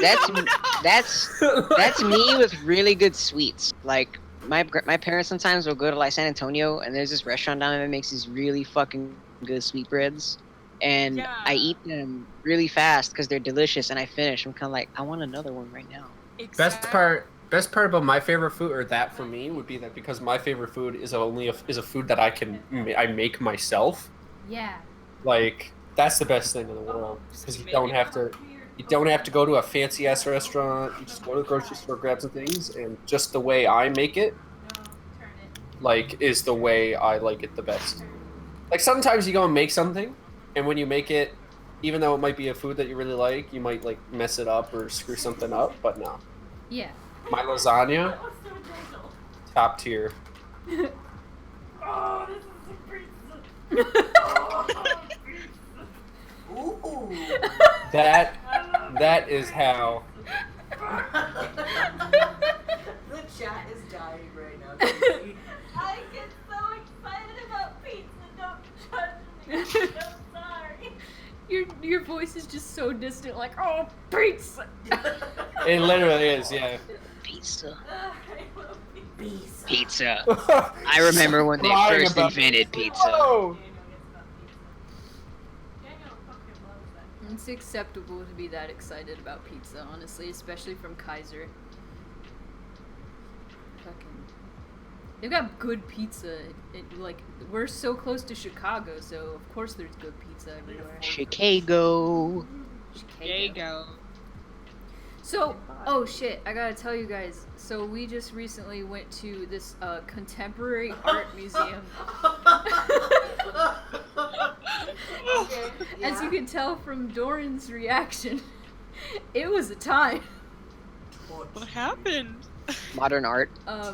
me with really good sweets. Like my parents sometimes will go to like San Antonio, and there's this restaurant down there that makes these really fucking good sweetbreads, and Yeah. I eat them really fast because they're delicious. And I finish. I'm kind of like, I want another one right now. Best part about my favorite food, or that for me, would be that because my favorite food is a food that I make myself. Yeah. Like that's the best thing in the world because you don't have to go to a fancy ass restaurant. You just go to the grocery store, grab some things, and just the way I make it, No, turn it. like, is the way I like it the best. Like sometimes you go and make something, and when you make it, even though it might be a food that you really like, you might like mess it up or screw something up. But no, Yeah. my lasagna, That was so gentle. top tier. Oh, this is a pizza. Ooh. That is how Your voice is just so distant, like, oh, pizza. It literally is, yeah. Pizza. I love pizza. Pizza. Pizza. I remember when they Crying first about- invented pizza. Oh! Daniel fucking loves that. It's acceptable to be that excited about pizza, honestly, especially from Kaiser. Fucking. They've got good pizza. Like, we're so close to Chicago, so of course there's good pizza everywhere. Chicago. Chicago. So, oh shit, I gotta tell you guys. So we just recently went to this contemporary art museum. Okay, As you yeah. can tell from Doran's reaction, it was a time. What happened? Modern art. I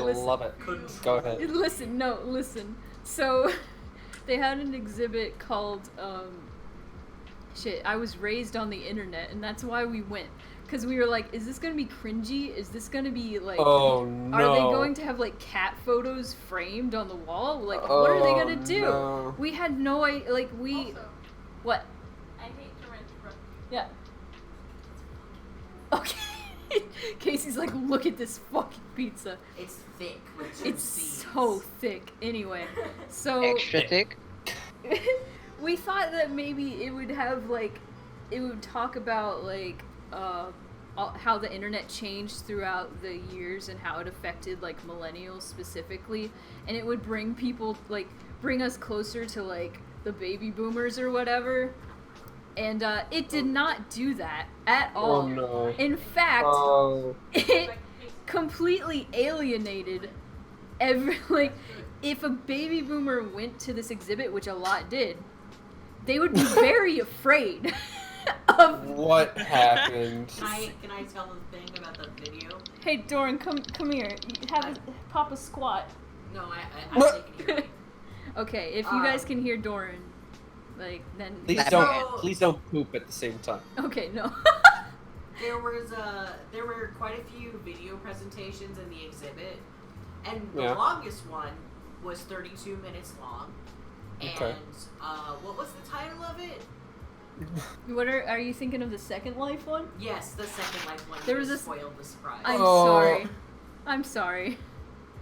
listen. love it. Go ahead. Listen. So, they had an exhibit called, shit, I was raised on the internet, and that's why we went. Because we were like, is this gonna be cringy? Is this gonna be, like, Oh no. are they going to have, like, cat photos framed on the wall? Like, what are they gonna do? No. We had no idea, like, we, Also, what? I hate to interrupt you. Yeah. Okay. Casey's like, look at this fucking pizza. It's thick with two It's C's. so thick. Anyway, so Extra thick. we thought that maybe it would have like, it would talk about like, how the internet changed throughout the years and how it affected like millennials specifically, and it would bring people like bring us closer to like the baby boomers or whatever. And it did not do that at all. Oh no. In fact, Oh. it completely alienated like if a baby boomer went to this exhibit, which a lot did, they would be very afraid of What happened? Can I tell the thing about the video? hey Doran, come here, pop a squat. No, I'm taking it. Okay, if you guys can hear Doran, like then Please So- don't poop at the same time. okay, no. There were quite a few video presentations in the exhibit, and the Yeah. longest one was 32 minutes long. Okay. And what was the title of it? What are you thinking of the Second Life one? Yes, the Second Life one. There You was just a- spoiled the surprise. I'm Oh. sorry. I'm sorry.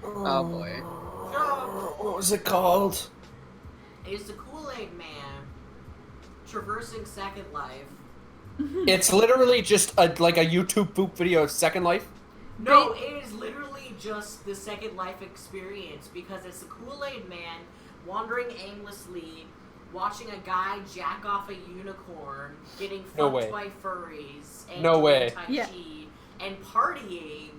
Oh boy. What was it called? It's the Kool-Aid Man traversing Second Life. It's literally just a YouTube poop video of Second Life. No, it is literally just the Second Life experience because it's the Kool-Aid Man wandering aimlessly, watching a guy jack off a unicorn, getting No fucked way. by furries, and No doing way. Tai Yeah. Chi, and partying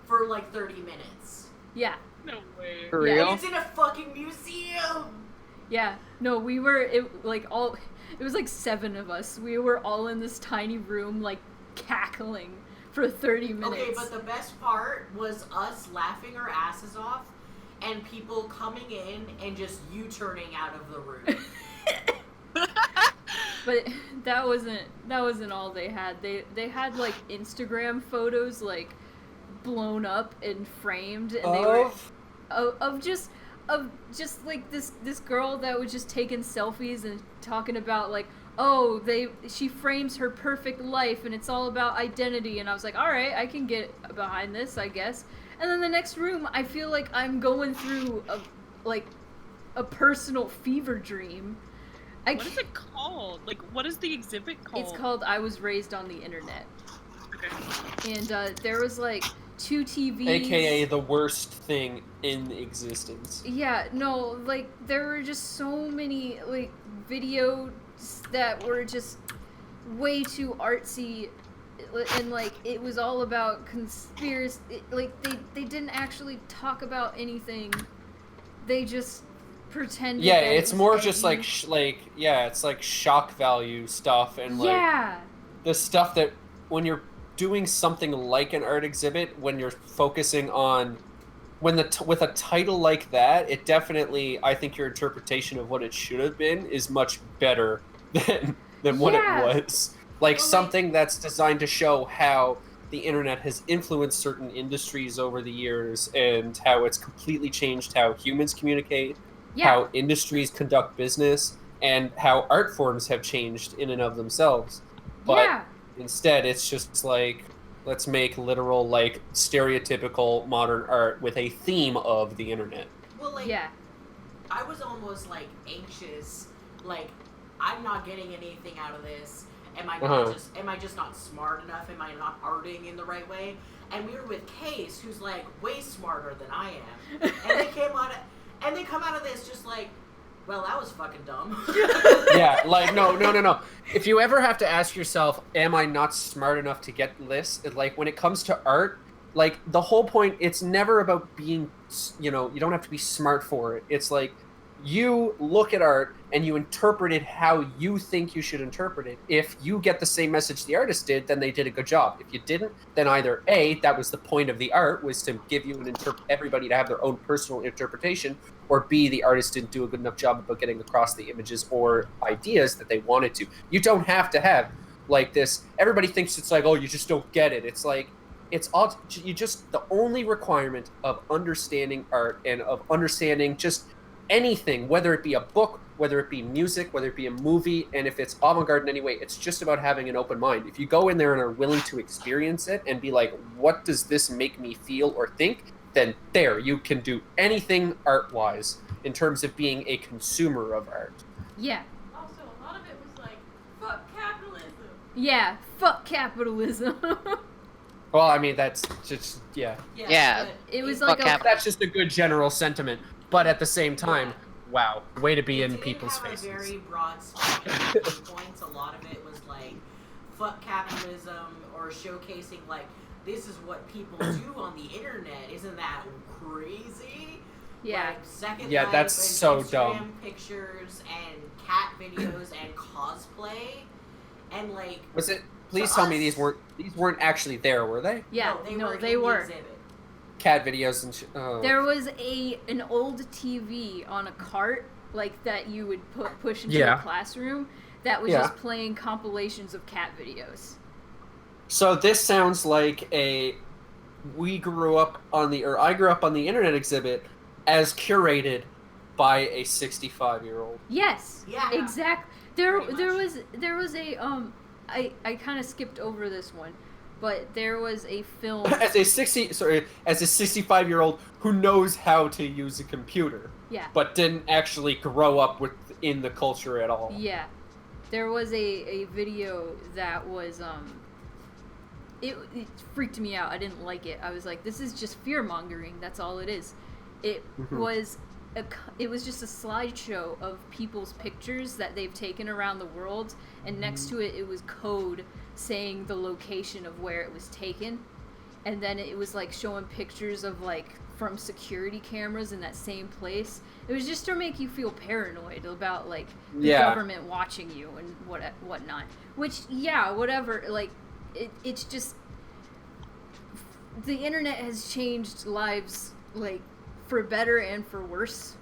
for like 30 minutes. Yeah. No way. For Yeah. real? And it's in a fucking museum! Yeah, no, we were, it was like 7 of us. We were all in this tiny room, like, cackling for 30 minutes. Okay, but the best part was us laughing our asses off and people coming in and just U-turning out of the room. But that wasn't all they had. They had, like, Instagram photos, like, blown up and framed, and they were, of just like this girl that was just taking selfies and talking about like, oh, she frames her perfect life and it's all about identity, and I was like, all right, I can get behind this, I guess. And then the next room, I feel like I'm going through a personal fever dream. What is it called? Like, what is the exhibit called? It's called I Was Raised on the Internet. Okay. And there was like 2 TVs. AKA the worst thing in existence. Yeah, no, like there were just so many like videos that were just way too artsy, and like it was all about conspiracy. Like they didn't actually talk about anything. They just pretended. Yeah, that it it's was more just edgy. it's like shock value stuff and like Yeah. the stuff that when you're doing something like an art exhibit, when you're focusing on with a title like that, it definitely, I think your interpretation of what it should have been is much better than what Yeah. it was. Like Well, something that's designed to show how the internet has influenced certain industries over the years and how it's completely changed how humans communicate, Yeah. how industries conduct business, and how art forms have changed in and of themselves. But yeah. instead, it's just like, let's make literal, like, stereotypical modern art with a theme of the internet. Well, like, Yeah. I was almost like anxious, like I'm not getting anything out of this. Am I not am I just not smart enough? Am I not arting in the right way? And we were with Case, who's like way smarter than I am, and they come out of this just like, well, that was fucking dumb. Yeah, like, no. If you ever have to ask yourself, am I not smart enough to get this? Like, when it comes to art, like, the whole point, it's never about being, you don't have to be smart for it. It's like, you look at art and you interpret it how you think you should interpret it. If you get the same message the artist did, then they did a good job. If you didn't, then either A, that was the point of the art, was to give you everybody to have their own personal interpretation, or B, the artist didn't do a good enough job about getting across the images or ideas that they wanted to. You don't have to have, like, this. Everybody thinks it's like, oh, you just don't get it. It's like, it's all, the only requirement of understanding art and of understanding just anything, whether it be a book, whether it be music, whether it be a movie, and if it's avant-garde in any way, it's just about having an open mind. If you go in there and are willing to experience it and be like, what does this make me feel or think, then there, you can do anything art-wise in terms of being a consumer of art. Yeah. Also, a lot of it was like, fuck capitalism. Yeah. Fuck capitalism. Well, I mean, that's just, yeah. Yeah. but It was it- like a That's just a good general sentiment. But at the same time, wow, way to be it in didn't people's have faces. a very broad spectrum of points. A lot of it was like, fuck capitalism, or showcasing like, this is what people do on the internet. Isn't that crazy? yeah. Like Second Yeah, Life that's and so Instagram dumb. pictures and cat videos and cosplay and like. Was it? Please To tell me us- these weren't actually there, were they? Yeah. No, they in the were. exhibit. Cat videos and oh. There was an old TV on a cart, like, that you would push into Yeah. a classroom, that was Yeah. just playing compilations of cat videos. So this sounds like I grew up on the internet exhibit as curated by a 65-year-old. Yes. Yeah. Exactly. Pretty There was a I kind of skipped over this one, but there was a film. As a 65-year-old who knows how to use a computer, Yeah. but didn't actually grow up within the culture at all. Yeah. There was a video that was it freaked me out. I didn't like it. I was like, this is just fear mongering. That's all it is. It Mhm. was it was just a slideshow of people's pictures that they've taken around the world, and next to it was code saying the location of where it was taken, and then it was like showing pictures of like from security cameras in that same place. It was just to make you feel paranoid about like the Yeah. government watching you and whatnot. Which, yeah, whatever. Like, it's just the internet has changed lives, like, for better and for worse.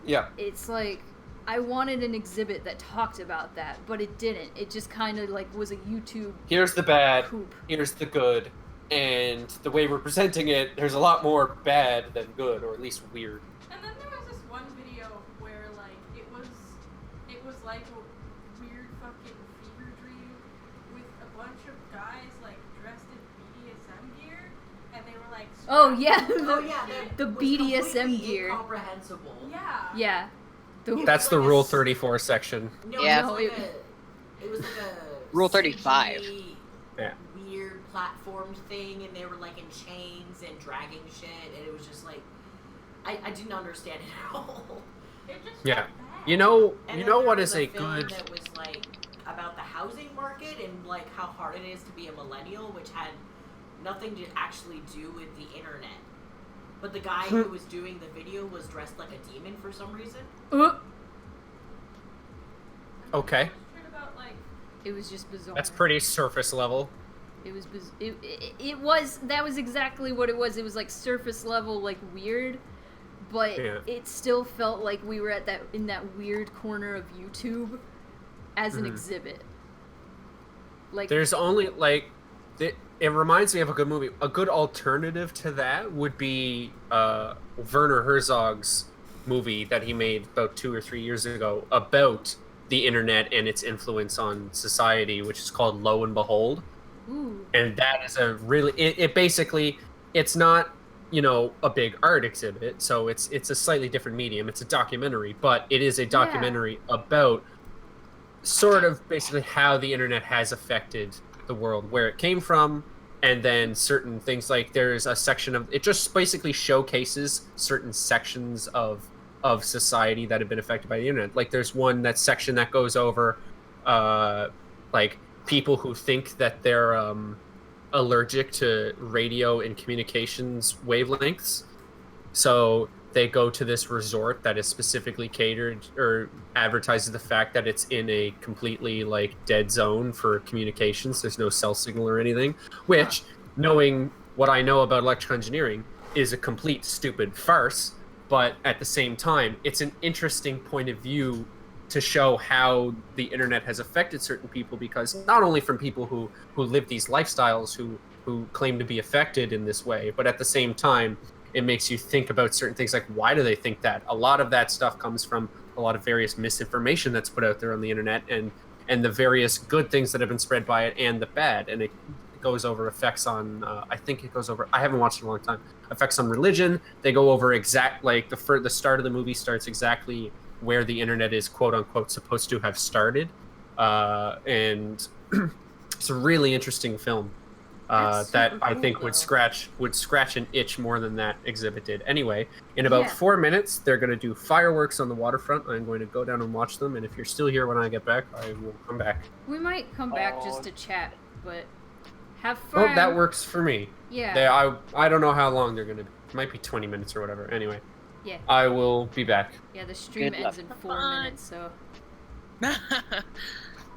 Yeah. It's like, I wanted an exhibit that talked about that, but it didn't. It just kind of like was a YouTube Here's the bad, poop. here's the good, and the way we're presenting it, there's a lot more bad than good, or at least weird. And then there was this one video where like it was like a weird fucking fever dream with a bunch of guys like dressed in BDSM gear, and they were like. Oh yeah, Oh yeah, the that was BDSM completely gear. Incomprehensible. Yeah. Yeah. The- That's the Rule 34 section. No, Yeah. it was like it was like a Rule 35. CG Yeah. weird platform thing, and they were like in chains and dragging shit, and it was just like I didn't understand it at all. It just Yeah. felt bad. You know And then what there is was a film good... that was like about the housing market and like how hard it is to be a millennial, which had nothing to actually do with the internet. But the guy who was doing the video was dressed like a demon for some reason. Okay. Shit about like It was just bizarre. That's pretty surface level. It was it was that was exactly what it was. It was like surface level, like weird, but Yeah. it still felt like we were at that in that weird corner of YouTube as an Mhm. exhibit. Like There's only, like... It reminds me of a good movie. A good alternative to that would be Werner Herzog's movie that he made about 2 or 3 years ago about the internet and its influence on society, which is called Lo and Behold. Ooh. And that is a really it basically, it's not, you know, a big art exhibit, so it's a slightly different medium. It's a documentary, but it is a documentary about sort of basically how the internet has affected the world, where it came from, and then certain things. Like there's a section of it just basically showcases certain sections of society that have been affected by the internet. Like there's that section that goes over like people who think that they're allergic to radio and communications wavelengths, so they go to this resort that is specifically catered or advertises the fact that it's in a completely like dead zone for communications. There's no cell signal or anything, which, knowing what I know about electrical engineering, is a complete stupid farce. But at the same time, it's an interesting point of view to show how the internet has affected certain people, because not only from people who live these lifestyles who claim to be affected in this way, but at the same time, it makes you think about certain things, like why do they think that? A lot of that stuff comes from a lot of various misinformation that's put out there on the internet, and the various good things that have been spread by it and the bad. And it goes over effects on I haven't watched it in a long time, effects on religion. They go over like the start of the movie starts exactly where the internet is quote unquote supposed to have started, and it's a really interesting film that I think would scratch an itch more than that exhibit did. Anyway, in about 4 minutes, they're going to do fireworks on the waterfront. I'm going to go down and watch them, and if you're still here when I get back, I will come back. We might come back just to chat, but have fun. Oh, that works for me. Yeah. I don't know how long they're going to be. It might be 20 minutes or whatever. Anyway. Yeah. I will be back. Yeah, the stream ends in 4 minutes, so.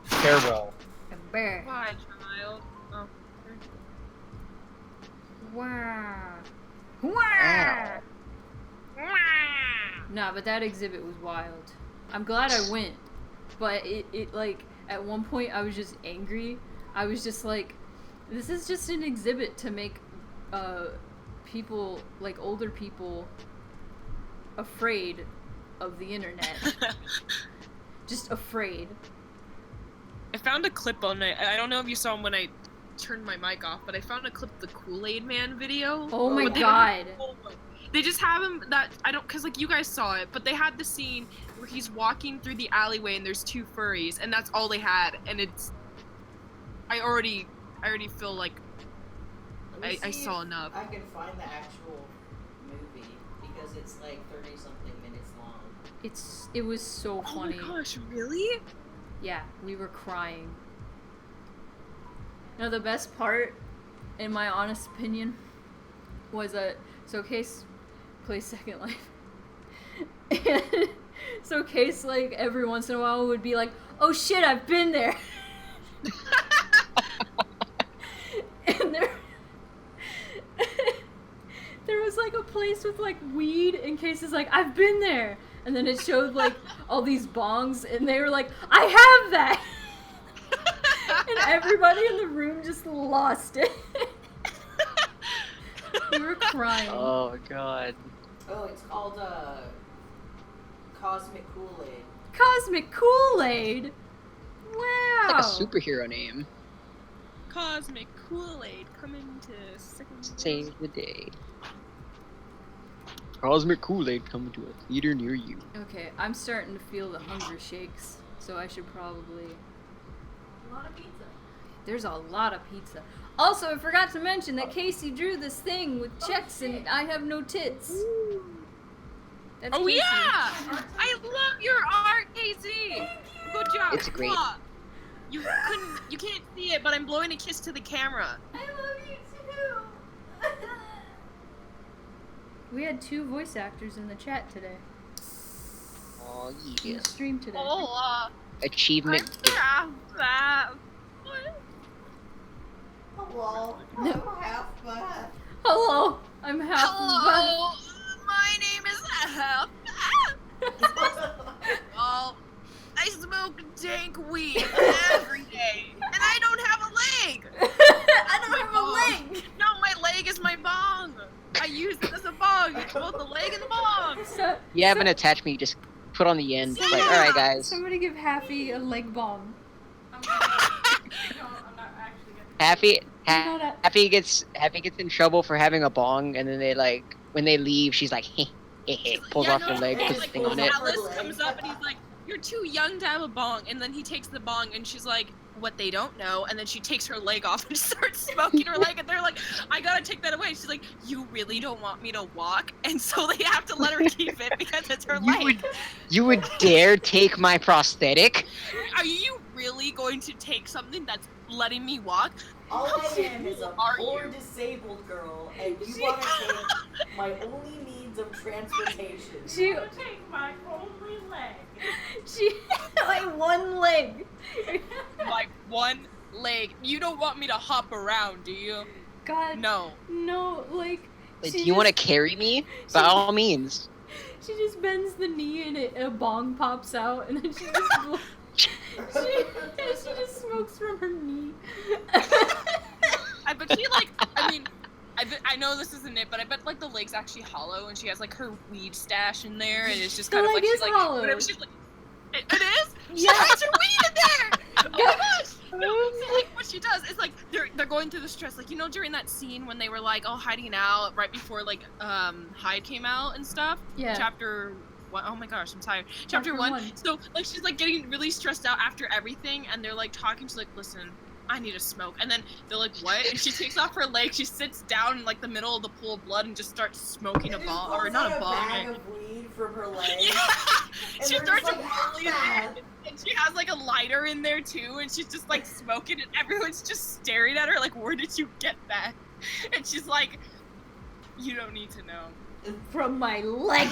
Farewell. Bear. Bye, child. Oh. Wow. Wow. Nah, but that exhibit was wild. I'm glad I went, but it like at one point I was just angry. I was just like, this is just an exhibit to make people, like older people, afraid of the internet. Just afraid. I found a clip on it. I don't know if you saw him when I turned my mic off, but I found a clip of the Kool-Aid Man video. Oh my god. They just have him cause like you guys saw it, but they had the scene where he's walking through the alleyway and there's two furries, and that's all they had, and I already feel like I saw enough. I can find the actual movie because it's like 30-something minutes long. It was so funny. Oh my gosh, really? Yeah, we were crying. No, the best part, in my honest opinion, was so Case plays Second Life. And so Case, like, every once in a while would be like, oh shit, I've been there. And there was like a place with like weed, and Case is like, I've been there. And then it showed like all these bongs, and they were like, I have that. And everybody in the room just lost it. We were crying. Oh god. Oh, it's called Cosmic Kool-Aid. Cosmic Kool-Aid? Wow. It's like a superhero name. Cosmic Kool-Aid coming to second. Save the day. Cosmic Kool-Aid coming to a theater near you. Okay, I'm starting to feel the hunger shakes, so I should probably... A lot of pizza. There's a lot of pizza. Also, I forgot to mention that Casey drew this thing with checks and I have no tits. That's Oh Casey. yeah! I love your art, Casey! Good job. It's great. Mwah. You can't see it, but I'm blowing a kiss to the camera. I love you too. We had 2 voice actors in the chat today. Oh In yeah. the stream today. Oh, Achievement. I'm that. Hello. No. Half butt. Hello, I'm half Hello, my name is Half. Oh, I smoke dank weed every day, and I don't have a leg. I don't have a leg. No, my leg is my bong. I use it as a bong. It's both the leg and the bong. you have an attachment, you just put on the end. It's like, Somebody- alright, guys. Somebody give Happy a leg bomb. I'm not actually gonna. Happy, You know that- Happy gets in trouble for having a bong, and then they like when they leave, she's like, pulls Yeah, off her no, leg, and, puts the like, thing on it. Alice comes up and he's like, "You're too young to have a bong," and then he takes the bong and she's like, "What they don't know," and then she takes her leg off and starts smoking her leg, and they're like, "I gotta take that away." She's like, "You really don't want me to walk," and so they have to let her keep it because it's her leg. You would dare take my prosthetic? Are you really going to take something that's letting me walk? All I am is a Are poor you? disabled girl, and you want to take my only means of transportation. She, You take my only leg. she, like one leg. Like one leg. You don't want me to hop around, do you? God, No. no, like. Like, she do you want to just- carry me? By all means. She just bends the knee and a bong pops out, and then she just she just smokes from her knee. I bet she like. I know this isn't it, but I bet like the leg's actually hollow, and she has like her weed stash in there, and it's just The kind of leg like is she's like hollow. whatever she's like. It is. She Yeah. has her weed in there. Oh my gosh. No, so like what she does is like they're going through the stress, like during that scene when they were like all hiding out right before like Hyde came out and stuff. Yeah. Chapter. Oh my gosh, I'm tired. Chapter Chapter one. one. So like she's like getting really stressed out after everything, and they're like talking. She's like, "Listen, I need a smoke." And then they're like, "What?" And she takes off her leg. She sits down in like the middle of the pool of blood and just starts smoking a Just bong, pulls or not out a bong. bag of weed from her leg. Yeah. And She they're starts just like, rolling "Ah." it, and she has like a lighter in there too, and she's just like smoking, and everyone's just staring at her like, "Where did you get that?" And she's like, "You don't need to know." From my leg.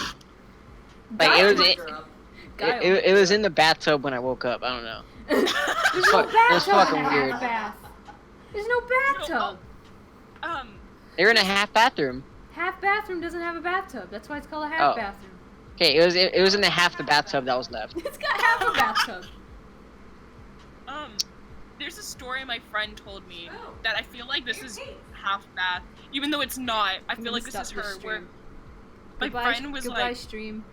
Like, Guy it was- will- Look her up. Guy will It was in the bathtub when I woke up. I don't know. There's no fuck- it was bathtub fucking in a weird. half bath. There's no bathtub. They're in a half bathroom. Half bathroom doesn't have a bathtub. That's why it's called a half Oh. bathroom. Okay, it was in the half the bathtub that was left. It's got half a bathtub. There's a story my friend told me Oh. that I feel like this is half bath, even though it's not. I feel like this Stop is her. this Where stream. my Goodbye, friend was goodbye like, stream.